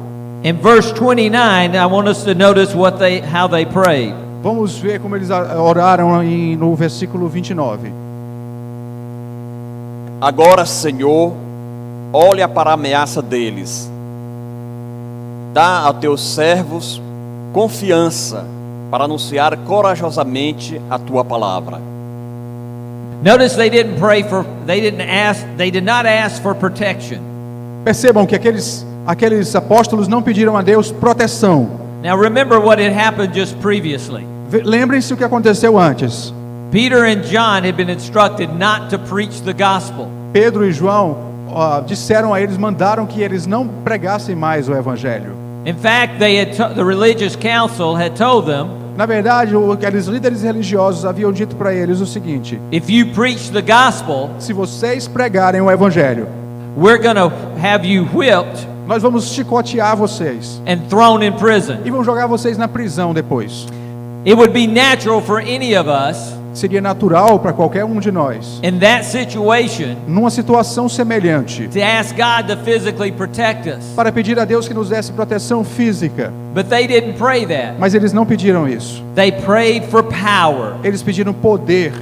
in verse 29, I want us to notice how they prayed. vamos ver como eles oraram no versículo 29. Agora, Senhor, olha para a ameaça deles. Dá a teus servos confiança para anunciar corajosamente a tua palavra. Notice they did not ask for protection. Percebam que aqueles apóstolos não pediram a Deus proteção. Now remember what had happened just previously. Lembrem-se o que aconteceu antes. Peter and John had been instructed not to preach the gospel. Pedro e João disseram a eles, mandaram que eles não pregassem mais o evangelho. In fact, the religious council had told them, Na verdade, aqueles líderes religiosos haviam dito para eles o seguinte: if you preach the gospel, se vocês pregarem o evangelho, we're going to have you whipped nós vamos chicotear vocês and thrown in prison. e vamos jogar vocês na prisão depois. It would be natural for any of us Seria natural para qualquer um de nós, in that situation numa situação semelhante, to ask God to physically protect us. para pedir a Deus que nos desse proteção física. But they didn't pray that. Mas eles não pediram isso. They prayed for power. Eles pediram poder.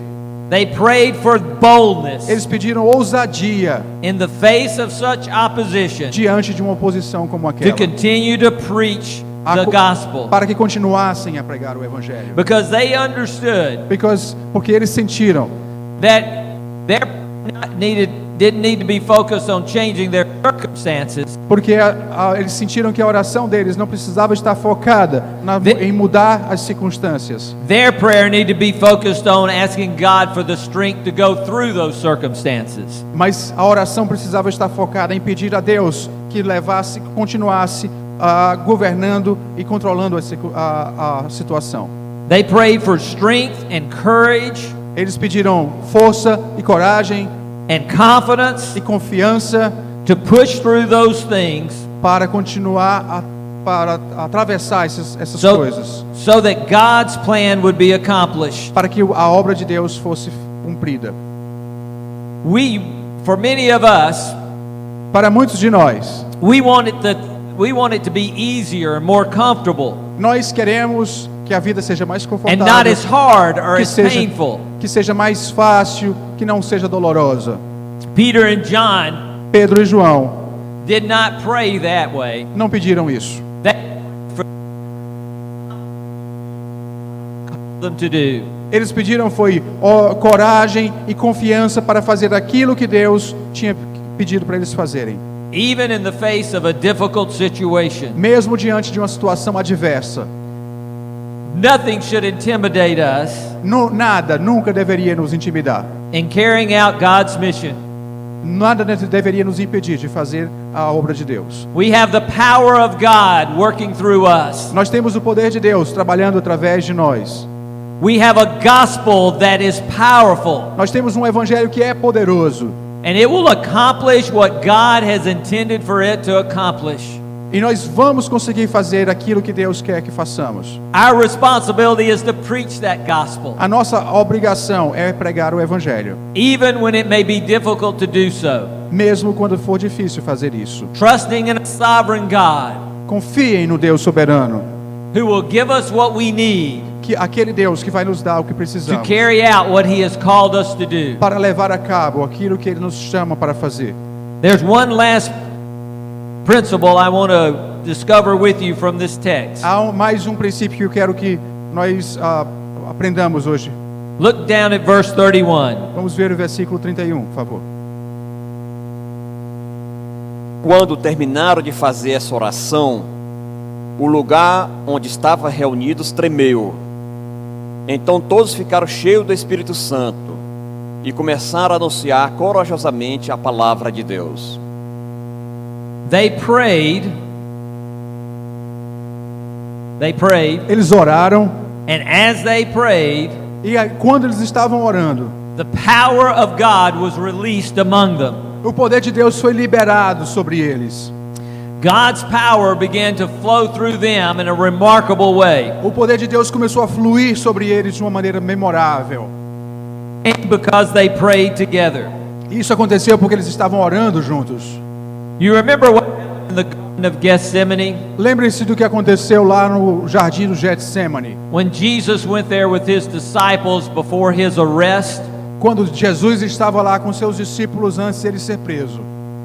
They prayed for boldness Eles pediram ousadia in the face of such opposition diante de uma oposição como to aquela, continue to preach the gospel. para que continuassem a pregar o evangelho. Because they understood Porque eles sentiram that they didn't need to be focused on changing their circumstances. porque eles sentiram que a oração deles não precisava estar focada em mudar as circunstâncias. Their prayer needed to be focused on asking God for the strength to go through those circumstances. Mas a oração precisava estar focada em pedir a Deus que continuasse governando e controlando a situação. They prayed for strength and courage Eles pediram força e coragem and confidence e confiança to push through those things para continuar para atravessar essas coisas, so that God's plan would be accomplished. para que a obra de Deus fosse cumprida. For many of us, Para muitos de nós, we want it to be easier and more comfortable, nós queremos que a vida seja mais and confortável, not as hard or que as seja, painful. que seja mais fácil, que não seja dolorosa. Peter and John Pedro e João did not pray that way. não pediram isso. That for them to do. Eles pediram foi coragem e confiança para fazer aquilo que Deus tinha pedido para eles fazerem, Even in the face of a difficult situation, mesmo diante de uma situação adversa. nothing should intimidate us Nada nunca deveria nos intimidar. in carrying out God's mission. Nada deveria nos impedir de fazer a obra de Deus. We have the power of God working through us. Nós temos o poder de Deus trabalhando através de nós. We have a gospel that is powerful, Nós temos um evangelho que é poderoso and it will accomplish what God has intended for it to accomplish. e nós vamos conseguir fazer aquilo que Deus quer que façamos. Our responsibility is to preach that gospel, A nossa obrigação é pregar o evangelho, even when it may be difficult to do so. mesmo quando for difícil fazer isso. Trusting in a sovereign God Confiem no Deus soberano, who will give us what we need que aquele Deus que vai nos dar o que to precisamos carry out what He has called us to do. para levar a cabo aquilo que Ele nos chama para fazer. There's one last principle I want to discover with you from this text. Há mais um princípio que eu quero que nós aprendamos hoje. Look down at verse 31. Vamos ver o versículo 31, por favor. Quando terminaram de fazer essa oração, o lugar onde estavam reunidos tremeu. Então todos ficaram cheios do Espírito Santo e começaram a anunciar corajosamente a palavra de Deus. They prayed, Eles oraram and as they prayed, e quando eles estavam orando, the power of God was released among them. o poder de Deus foi liberado sobre eles. God's power began to flow through them in a remarkable way. O poder de Deus começou a fluir sobre eles de uma maneira memorável. And because they prayed together. Isso aconteceu porque eles estavam orando juntos. You remember what happened in the Garden of Gethsemane? Lembrem-se do que aconteceu lá no jardim do Getsemane. When Jesus went there with his disciples before his arrest, Quando Jesus estava lá com seus discípulos antes de ele ser preso.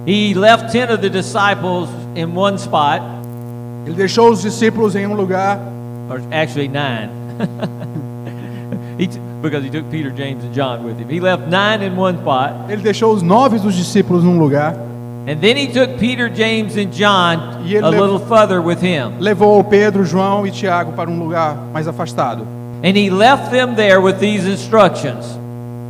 he left 10 of the disciples in one spot, Ele deixou os discípulos em um lugar, or actually 9. Because he took Peter, James, and John with him. He left 9 in one spot, ele deixou os 9 dos discípulos num lugar, and then he took Peter, James, and John E ele a little further with him. levou Pedro, João e Tiago para um lugar mais afastado. And he left them there with these instructions.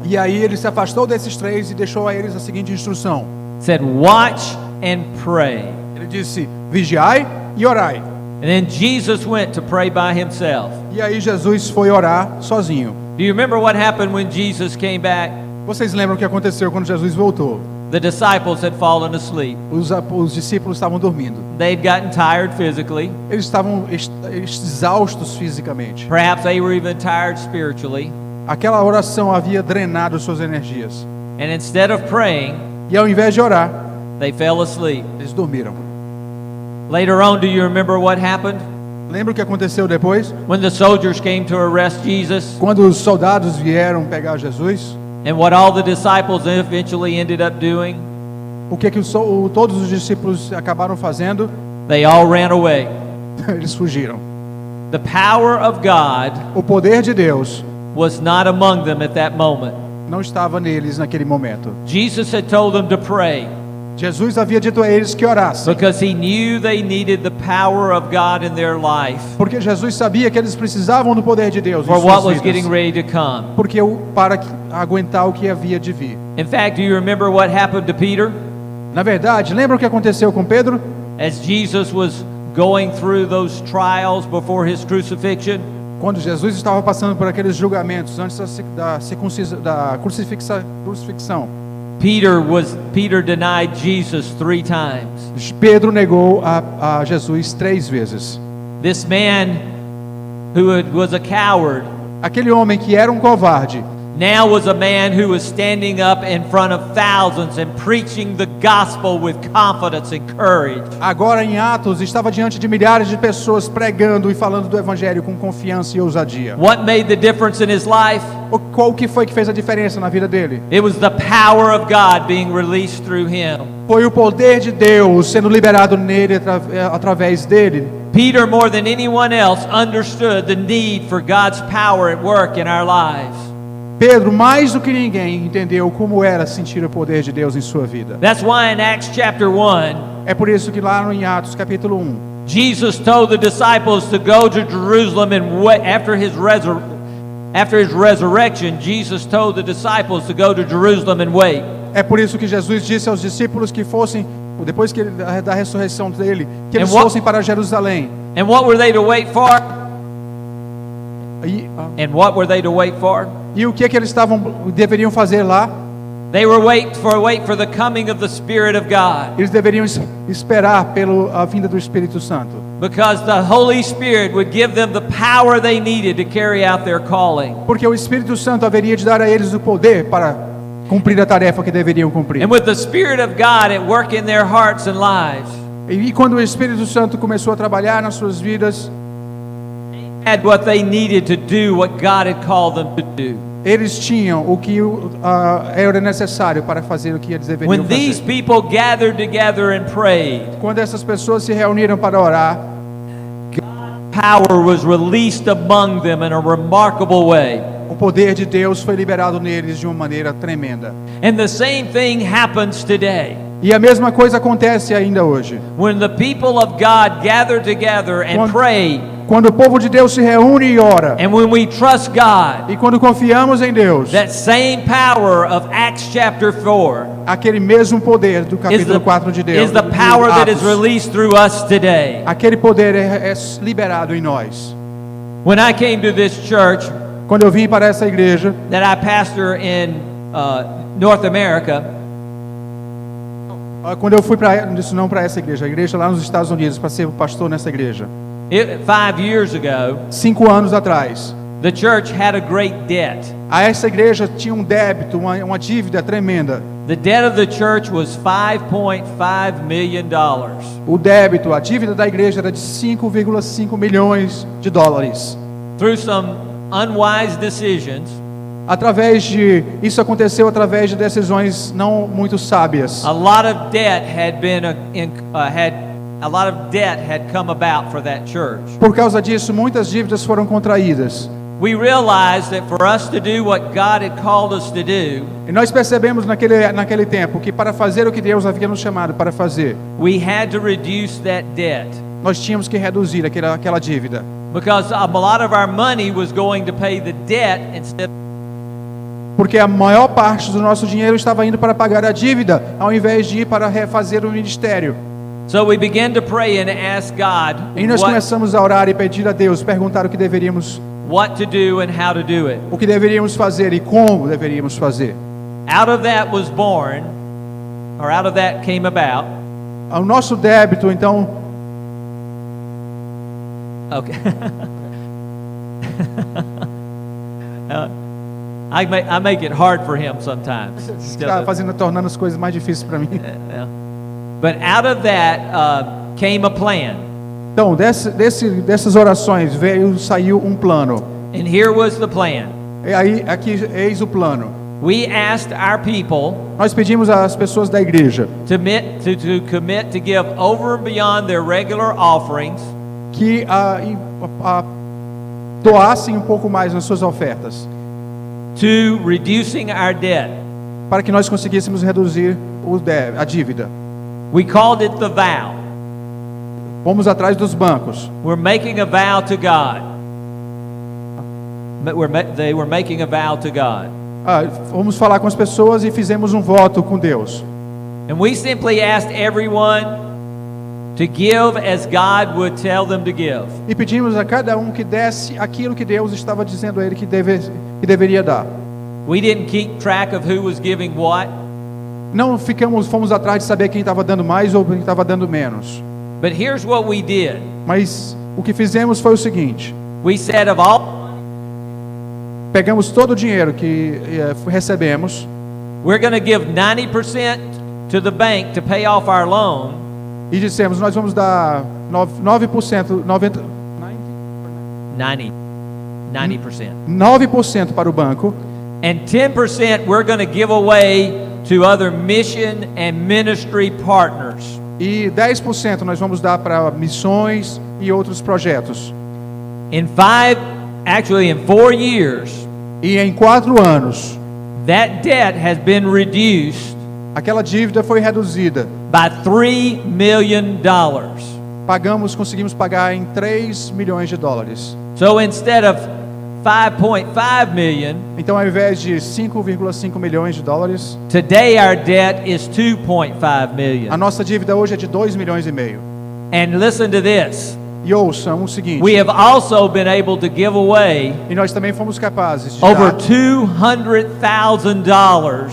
E aí ele se afastou desses três e deixou a eles a seguinte instrução. Said, watch and pray. Ele disse, vigiai e orai. And then Jesus went to pray by himself. E aí Jesus foi orar sozinho. Do you remember what happened when Jesus came back? Vocês lembram o que aconteceu quando Jesus voltou? The disciples had fallen asleep. Os discípulos estavam dormindo. They'd gotten tired physically. Eles estavam exaustos fisicamente. Perhaps they were even tired spiritually. Aquela oração havia drenado suas energias. And instead of praying, E ao invés de orar, they fell asleep. eles dormiram. Later on, do you remember what happened? Lembra o que aconteceu depois? When the soldiers came to arrest Jesus, Quando os soldados vieram pegar Jesus, and what all the disciples eventually ended up doing? o que todos os discípulos acabaram fazendo? They all ran away. Eles fugiram. The power of God O poder de Deus was not among them at that moment. não estava neles naquele momento. Jesus had told them to pray Jesus havia dito a eles que orassem, because he knew they needed the power of God in their life porque Jesus sabia que eles precisavam do poder de Deus em for what suas was vidas, getting ready to come. para aguentar o que havia de vir. In fact, do you remember what happened to Peter? Na verdade, lembra o que aconteceu com Pedro? As Jesus was going through those trials before his crucifixion, Quando Jesus estava passando por aqueles julgamentos antes da crucifixão, Peter denied Jesus 3 times. Pedro negou a Jesus 3 vezes. This man was a coward Aquele homem que era um covarde, now was a man who was standing up in front of thousands and preaching the gospel with confidence and courage. agora em Atos estava diante de milhares de pessoas pregando e falando do evangelho com confiança e ousadia. What made the difference in his life? Qual que foi que fez a diferença na vida dele? It was the power of God being released through him. Foi o poder de Deus sendo liberado nele através dele. Peter, more than anyone else, understood the need for God's power at work in our lives. Pedro, mais do que ninguém, entendeu como era sentir o poder de Deus em sua vida. That's why in Acts chapter 1, É por isso que lá em Atos capítulo 1, Jesus told the disciples to go to Jerusalem and wait after his resurrection. Jesus told the disciples to go to Jerusalem and wait. é por isso que Jesus disse aos discípulos que fossem, depois que da ressurreição dele, que eles And what- fossem para Jerusalém. And what were they to wait for? E, And what were they to wait for? e o que eles deveriam fazer lá? They were wait for the coming of the Spirit of God, Eles deveriam esperar pela vinda do Espírito Santo, because the Holy Spirit would give them the power they needed to carry out their calling. porque o Espírito Santo haveria de dar a eles o poder para cumprir a tarefa que deveriam cumprir. And with the Spirit of God at work in their hearts and lives, E quando o Espírito Santo começou a trabalhar nas suas vidas, had what they needed to do what God had called them to do. eles tinham o que era necessário para fazer o que eles deveriam When these fazer. people gathered together and prayed, Quando essas pessoas se reuniram para orar, power was released among them in a remarkable way. o poder de Deus foi liberado neles de uma maneira tremenda. And the same thing happens today. E a mesma coisa acontece ainda hoje. When the people of God gather together and Quando- pray, Quando o povo de Deus se reúne e ora, and when we trust God, e quando confiamos em Deus, that same power of Acts chapter 4 aquele mesmo poder do is capítulo 4 de Deus, is the de power that is Atos, released through us today. aquele poder é liberado em nós. When I came to this church Quando eu vim para essa igreja, that I pastor in North America, Quando eu fui para isso não para essa igreja, a igreja lá nos Estados Unidos, para ser o pastor nessa igreja. 5 years ago, 5 anos atrás, the church had a great debt. essa igreja tinha um débito, uma dívida tremenda. The debt of the church was $5.5 million. O débito, a dívida da igreja era de 5,5 milhões de dólares. Through some unwise decisions, Isso aconteceu através de decisões não muito sábias. a lot of debt had come about for that church. Por causa disso, muitas dívidas foram contraídas. We realized that for us to do what God had called us to do, E nós percebemos naquele tempo que para fazer o que Deus havia nos chamado para fazer, we had to reduce that debt nós tínhamos que reduzir aquela dívida. because a lot of our money was going to pay the debt instead. Porque a maior parte do nosso dinheiro estava indo para pagar a dívida, ao invés de ir para refazer o ministério. So we began to pray and ask God E nós começamos a orar e pedir a Deus, perguntar what to do and how to do it. o que deveríamos fazer e como deveríamos fazer. Out of that was born, or out of that came about. O nosso débito, então, Okay. I make it hard for him sometimes. está tornando as coisas mais difíceis para mim. Yeah. But out of that came a plan. Então, dessas orações saiu um plano. And here was the plan. E aí, aqui, eis o plano. We asked our people Nós pedimos às pessoas da igreja to commit to give over and beyond their regular offerings que doassem um pouco mais nas suas ofertas, to reducing our debt. para que nós conseguíssemos reduzir a dívida. We called it the vow. Fomos atrás dos bancos. We're making a vow to God. They were making a vow to God. Fomos falar com as pessoas e fizemos um voto com Deus. And we simply asked everyone to give as God would tell them to give. E pedimos a cada um que desse aquilo que Deus estava dizendo a ele que deveria dar. We didn't keep track of who was giving what. Não fomos atrás de saber quem estava dando mais ou quem estava dando menos. But here's what we did. Mas o que fizemos foi o seguinte: We said of all, pegamos todo o dinheiro que recebemos, we're going to give 90% to the bank to pay off our loan. e dissemos, nós vamos dar 9%, 9% para o banco, And 10% we're going to give away to other mission and ministry partners. e 10% nós vamos dar para missões e outros projetos. In 4 years, E em 4 anos, that debt has been reduced aquela dívida foi reduzida. by $3 million. Conseguimos pagar em 3 milhões de dólares. So instead of 5.5 million, Então, ao invés de 5,5 milhões de dólares, today our debt is 2.5 a million. nossa dívida hoje é de 2 milhões e meio. And listen to this. E ouçam o seguinte: We have also been able to give away e nós também fomos capazes de over dar $200,000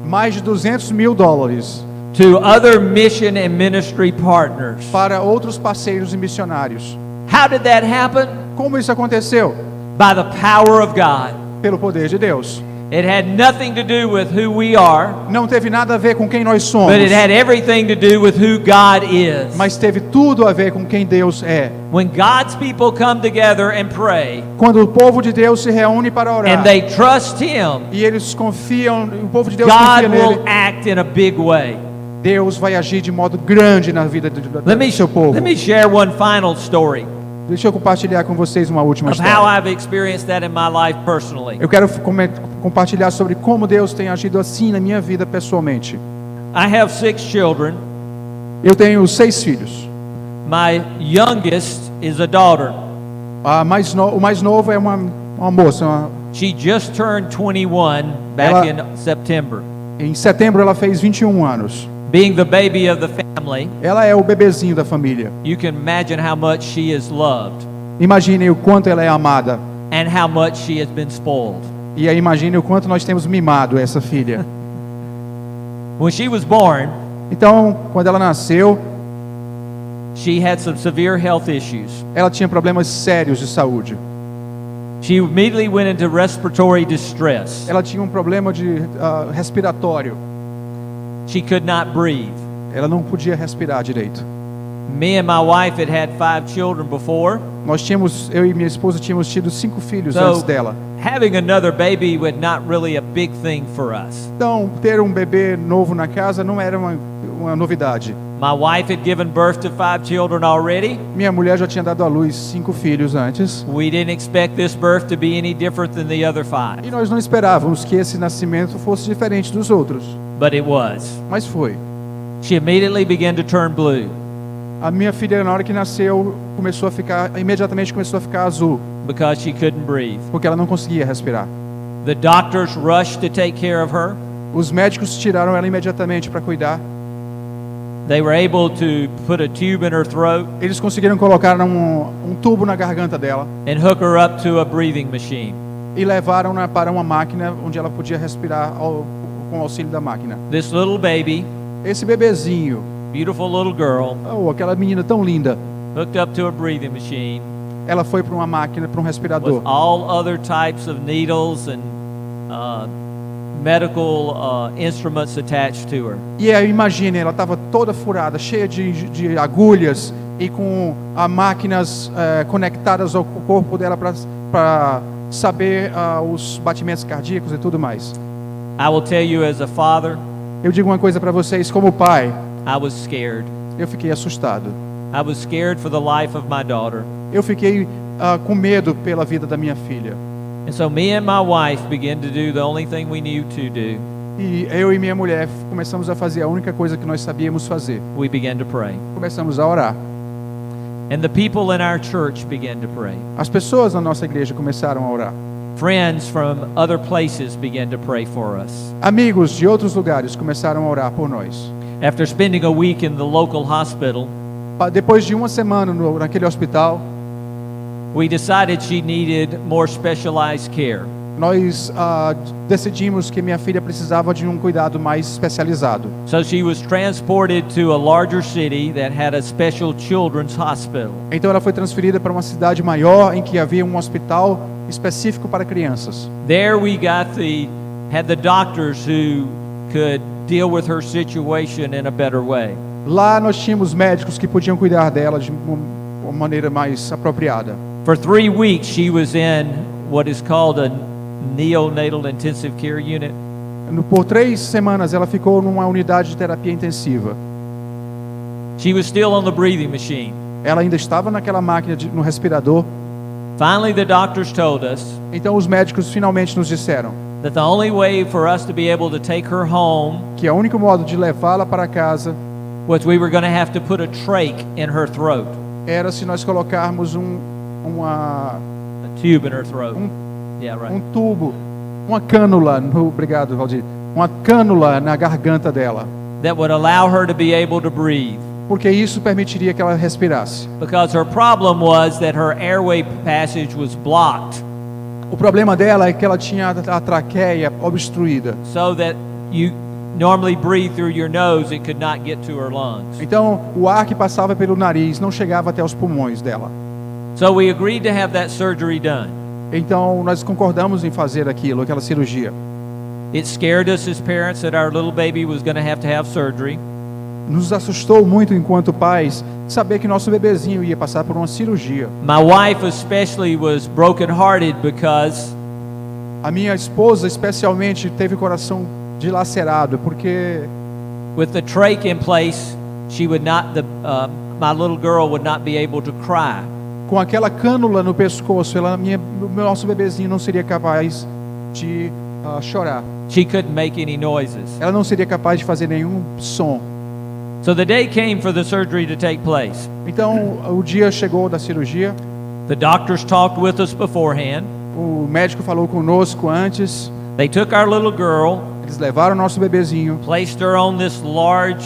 mais de 200 mil dólares to other mission and ministry partners. para outros parceiros e missionários. How did that happen? Como isso aconteceu? By the power of God. Pelo poder de Deus. It had nothing to do with who we are, Não teve nada a ver com quem nós somos, but it had everything to do with who God is. mas teve tudo a ver com quem Deus é. When God's people come together and pray, Quando o povo de Deus se reúne para orar and they trust Him, e eles confiam, o povo de Deus God confia will nele, act in a big way. Deus vai agir de modo grande na vida do seu povo. Let me share one final story Deixa eu compartilhar com vocês uma última of how história. I've experienced that in my life personally. Eu quero compartilhar sobre como Deus tem agido assim na minha vida pessoalmente. I have 6 children. Eu tenho 6 filhos. My youngest is a daughter. O mais novo é uma moça. She just turned 21 back in September. Em setembro ela fez 21 anos. Being the baby of the family, Ela é o bebezinho da família. you can imagine how much she is loved Imaginem o quanto ela é amada. and how much she has been spoiled. E aí imagine o quanto nós temos mimado essa filha. When she was born, Então, quando ela nasceu, she had some severe health issues. ela tinha problemas sérios de saúde. She immediately went into respiratory distress. Ela tinha um problema de respiratório. She could not breathe. Ela não podia respirar direito. Me and my wife had 5 children before. Eu e minha esposa tínhamos tido 5 filhos So, antes dela. having another baby was not really a big thing for us. Então, ter um bebê novo na casa não era uma novidade. My wife had given birth to 5 children already. Minha mulher já tinha dado à luz 5 filhos antes. We didn't expect this birth to be any different than the other 5, E nós não esperávamos que esse nascimento fosse diferente dos outros. but it was. Mas foi. She immediately began to turn blue A minha filha, na hora que nasceu, imediatamente começou a ficar azul, because she couldn't breathe. porque ela não conseguia respirar. The doctors rushed to take care of her. Os médicos tiraram ela imediatamente para cuidar. They were able to put a tube in her throat Eles conseguiram colocar um tubo na garganta dela and hook her up to a breathing machine. e levaram-na para uma máquina onde ela podia respirar com o auxílio da máquina. This little baby, Esse bebezinho, beautiful little girl, aquela menina tão linda, hooked up to a breathing machine ela foi para uma máquina, para um with respirador. all other types of needles and medical instruments attached to her. E aí, imagine, ela estava toda furada, cheia de agulhas e com máquinas conectadas ao corpo dela para saber os batimentos cardíacos e tudo mais. I will tell you, as a father, Eu digo uma coisa para vocês, como pai, I was scared. eu fiquei assustado. I was scared for the life of my daughter. Eu fiquei com medo pela vida da minha filha. And so me and my wife began to do the only thing we knew to do. E eu e minha mulher começamos a fazer a única coisa que nós sabíamos fazer. We began to pray. Começamos a orar. And the people in our church began to pray. As pessoas na nossa igreja começaram a orar. Friends from other places began to pray for us. Amigos de outros lugares começaram a orar por nós. After spending a week in the local hospital, Depois de uma semana naquele hospital, we decided she needed more specialized care. nós decidimos que minha filha precisava de um cuidado mais especializado. So she was transported to a larger city that had a special children's hospital. Então ela foi transferida para uma cidade maior em que havia um hospital específico para crianças. There we had the doctors who could deal with her situation in a better way. Lá nós tínhamos médicos que podiam cuidar dela de uma maneira mais apropriada. For 3 weeks she was in what is called a neonatal intensive care unit. Por 3 semanas ela ficou numa unidade de terapia intensiva. She was still on the breathing machine. Ela ainda estava naquela máquina no respirador. Finally, the doctors told us Então os médicos finalmente nos disseram that the only way for us to be able to take her home que o único modo de levá-la para casa was we were going to have to put a trach in her throat, era se nós colocarmos a tube in her throat. Yeah, right. tubo, uma cânula, obrigado, Valdir, uma cânula na garganta dela, That would allow her to be able to breathe. porque isso permitiria que ela respirasse. Because her problem was that her airway passage was blocked, O problema dela é que ela tinha a traqueia obstruída. so that you normally breathe through your nose, it could not get to her lungs. Então, o ar que passava pelo nariz não chegava até os pulmões dela. So we agreed to have that surgery done. Então, nós concordamos em fazer aquela cirurgia. It scared us as parents that our little baby was going to have surgery. Nos assustou muito enquanto pais saber que nosso bebezinho ia passar por uma cirurgia. My wife especially was brokenhearted because A minha esposa especialmente teve o coração dilacerado porque with the trach in place, my little girl would not be able to cry. com aquela cânula no pescoço, o nosso bebezinho não seria capaz de chorar. She couldn't make any noises. Ela não seria capaz de fazer nenhum som. So the day came for the surgery to take place. Então, o dia chegou da cirurgia. The doctors talked with us beforehand. O médico falou conosco antes. They took our little girl, Eles levaram o nosso bebezinho, placed her on this large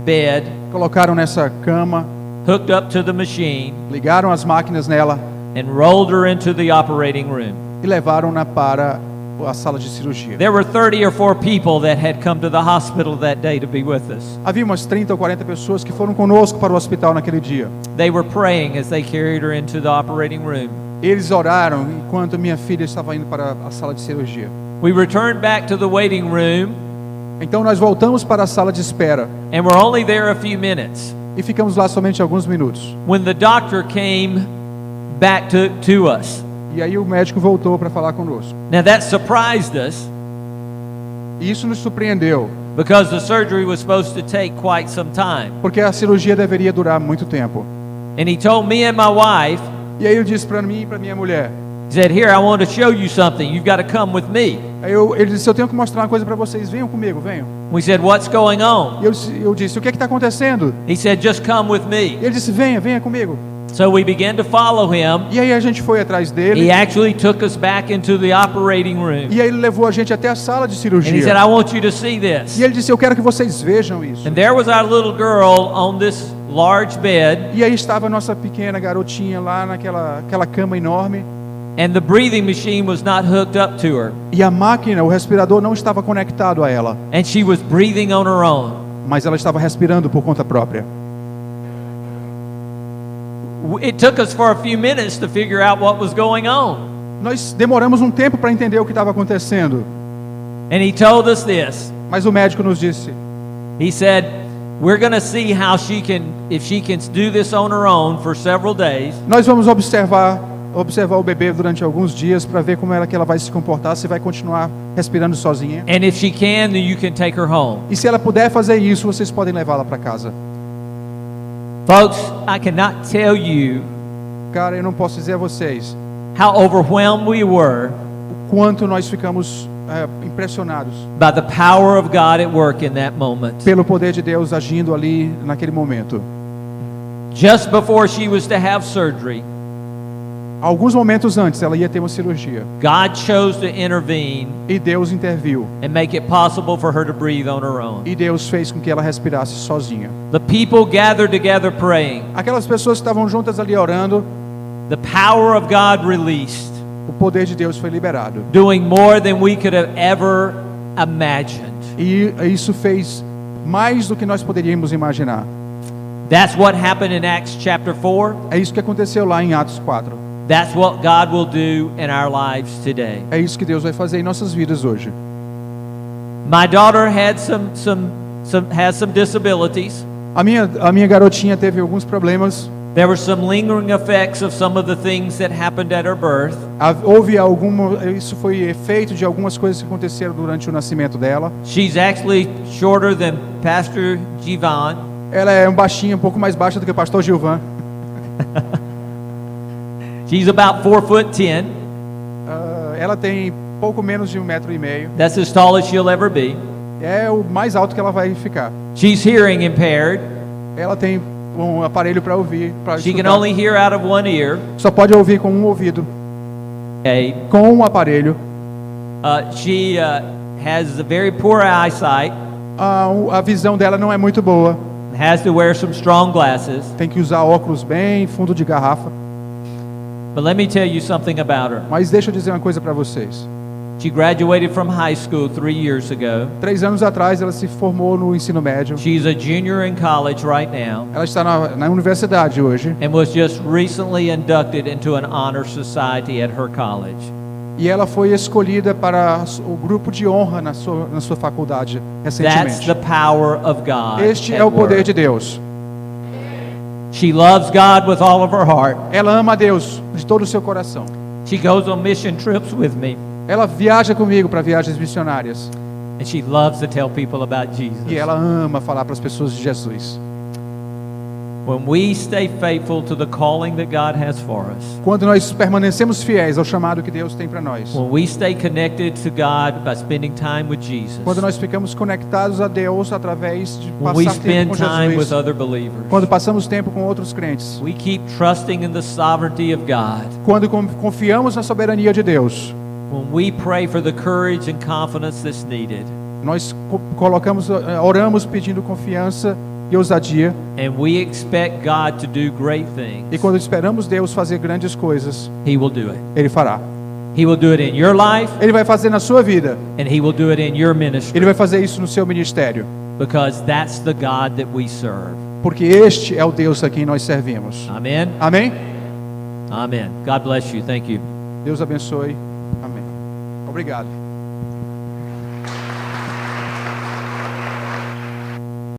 bed, colocaram nessa cama, hooked up to the machine, ligaram as máquinas nela and rolled her into the operating room. e levaram-na para a sala de cirurgia. There were 30 or 40 people that had come to the hospital that day to be with us. Havia umas 30 ou 40 pessoas que foram conosco para o hospital naquele dia. They were praying as they carried her into the operating room. Eles oraram enquanto minha filha estava indo para a sala de cirurgia. We returned back to the waiting room, Então nós voltamos para a sala de espera and we're only there a few minutes e ficamos lá somente alguns minutos. when the doctor came back to us. E aí o médico voltou para falar conosco. Now that surprised us E isso nos surpreendeu, because the surgery was supposed to take quite some time. porque a cirurgia deveria durar muito tempo. And he told me and my wife, E aí ele disse para mim e para minha mulher. he said, "Here, I want to show you something. You've got to come with me." Ele disse, eu tenho que mostrar uma coisa para vocês. Venham comigo, venham. We said, "What's going on?" E eu disse, o que está acontecendo? He said, "Just come with me." E ele disse, venha comigo. So we began to follow him. E aí a gente foi atrás He dele. actually took us back into the operating room. E aí ele levou a gente até a sala de And he said, cirurgia. "I want you to see this." E ele disse, eu quero que vocês vejam isso. And there was our little girl on this large bed, E aí estava a nossa pequena garotinha lá naquela cama enorme. and the breathing machine was not hooked up to her. E a máquina, o respirador não estava conectado a ela. And she was breathing on her own. Mas ela estava respirando por conta própria. It took us for a few minutes to figure out what was going on. Nós demoramos um tempo para entender o que estava acontecendo. And he told us this. Mas o médico nos disse, He said, "We're going to see how if she can do this on her own for several days. nós vamos observar o bebê durante alguns dias para ver como que ela vai se comportar, se vai continuar respirando sozinha. And if she can, then you can take her home." E se ela puder fazer isso, vocês podem levá-la para casa. Folks, I cannot tell you Cara, eu não posso dizer a vocês how overwhelmed we were o quanto nós ficamos impressionados by the power of God at work in that moment. pelo poder de Deus agindo ali naquele momento. Just before she was to have surgery, Alguns momentos antes, ela ia ter uma cirurgia. God chose to intervene E Deus interviu. and make it possible for her to breathe on her own. E Deus fez com que ela respirasse sozinha. The people gathered together praying. Aquelas pessoas que estavam juntas ali orando, The power of God released, o poder de Deus foi liberado. doing more than we could have ever imagined. E isso fez mais do que nós poderíamos imaginar. That's what happened in Acts chapter 4. É isso que aconteceu lá em Atos 4. That's what God will do in our lives today. É isso que Deus vai fazer em nossas vidas hoje. My daughter had has some disabilities. A minha garotinha teve alguns problemas. There were some lingering effects of some of the things that happened at her birth. Isso foi efeito de algumas coisas que aconteceram durante o nascimento dela. She's actually shorter than Pastor Jivan. Ela é um pouco mais baixa do que o pastor Gilvan. She's about 4'10". Ela tem pouco menos de 1,5 metro. That's as tall as she'll ever be. É o mais alto que ela vai ficar. She's hearing impaired. Ela tem um aparelho para ouvir, para She can escutar. only hear out of one ear. Só pode ouvir com um ouvido, Okay. com um aparelho. She has a very poor eyesight. A visão dela não é muito boa. Has to wear some strong glasses. Tem que usar óculos bem fundo de garrafa. But let me tell you something about her. Mas deixa eu dizer uma coisa para vocês. She graduated from high school 3 years ago. 3 anos atrás ela se formou no ensino médio. She's a junior in college right now Ela está na universidade hoje. and was just recently inducted into an honor society at her college. E ela foi escolhida para o grupo de honra na sua faculdade That's recentemente. the power of God. Este at é o poder work. de Deus. She loves God with all of her heart. Ela ama a Deus de todo o seu coração. She goes on mission trips with me, Ela viaja comigo para viagens missionárias. and she loves to tell people about Jesus. E ela ama falar para as pessoas de Jesus. When we stay faithful to the calling that God has for us, Quando nós permanecemos fiéis ao chamado que Deus tem para nós. when we stay connected to God by spending time with Jesus, Quando nós ficamos conectados a Deus através de when we passar tempo spend com time with Jesus. other believers, Quando passamos tempo com outros crentes. we keep trusting in the sovereignty of God. Quando confiamos na soberania de Deus. When we pray for the courage and confidence that's needed, Nós oramos pedindo confiança e ousadia. and we expect God to do great E things, quando esperamos Deus fazer grandes coisas, He will do it. Ele fará. He will do it in your life, Ele vai fazer na sua vida. and He will do it in your ministry, Ele vai fazer isso no seu ministério. because that's the God that we serve. Porque este é o Deus a quem nós servimos. Amen? Amém? Amen. God bless you. Thank you. Deus abençoe. Amém. Obrigado.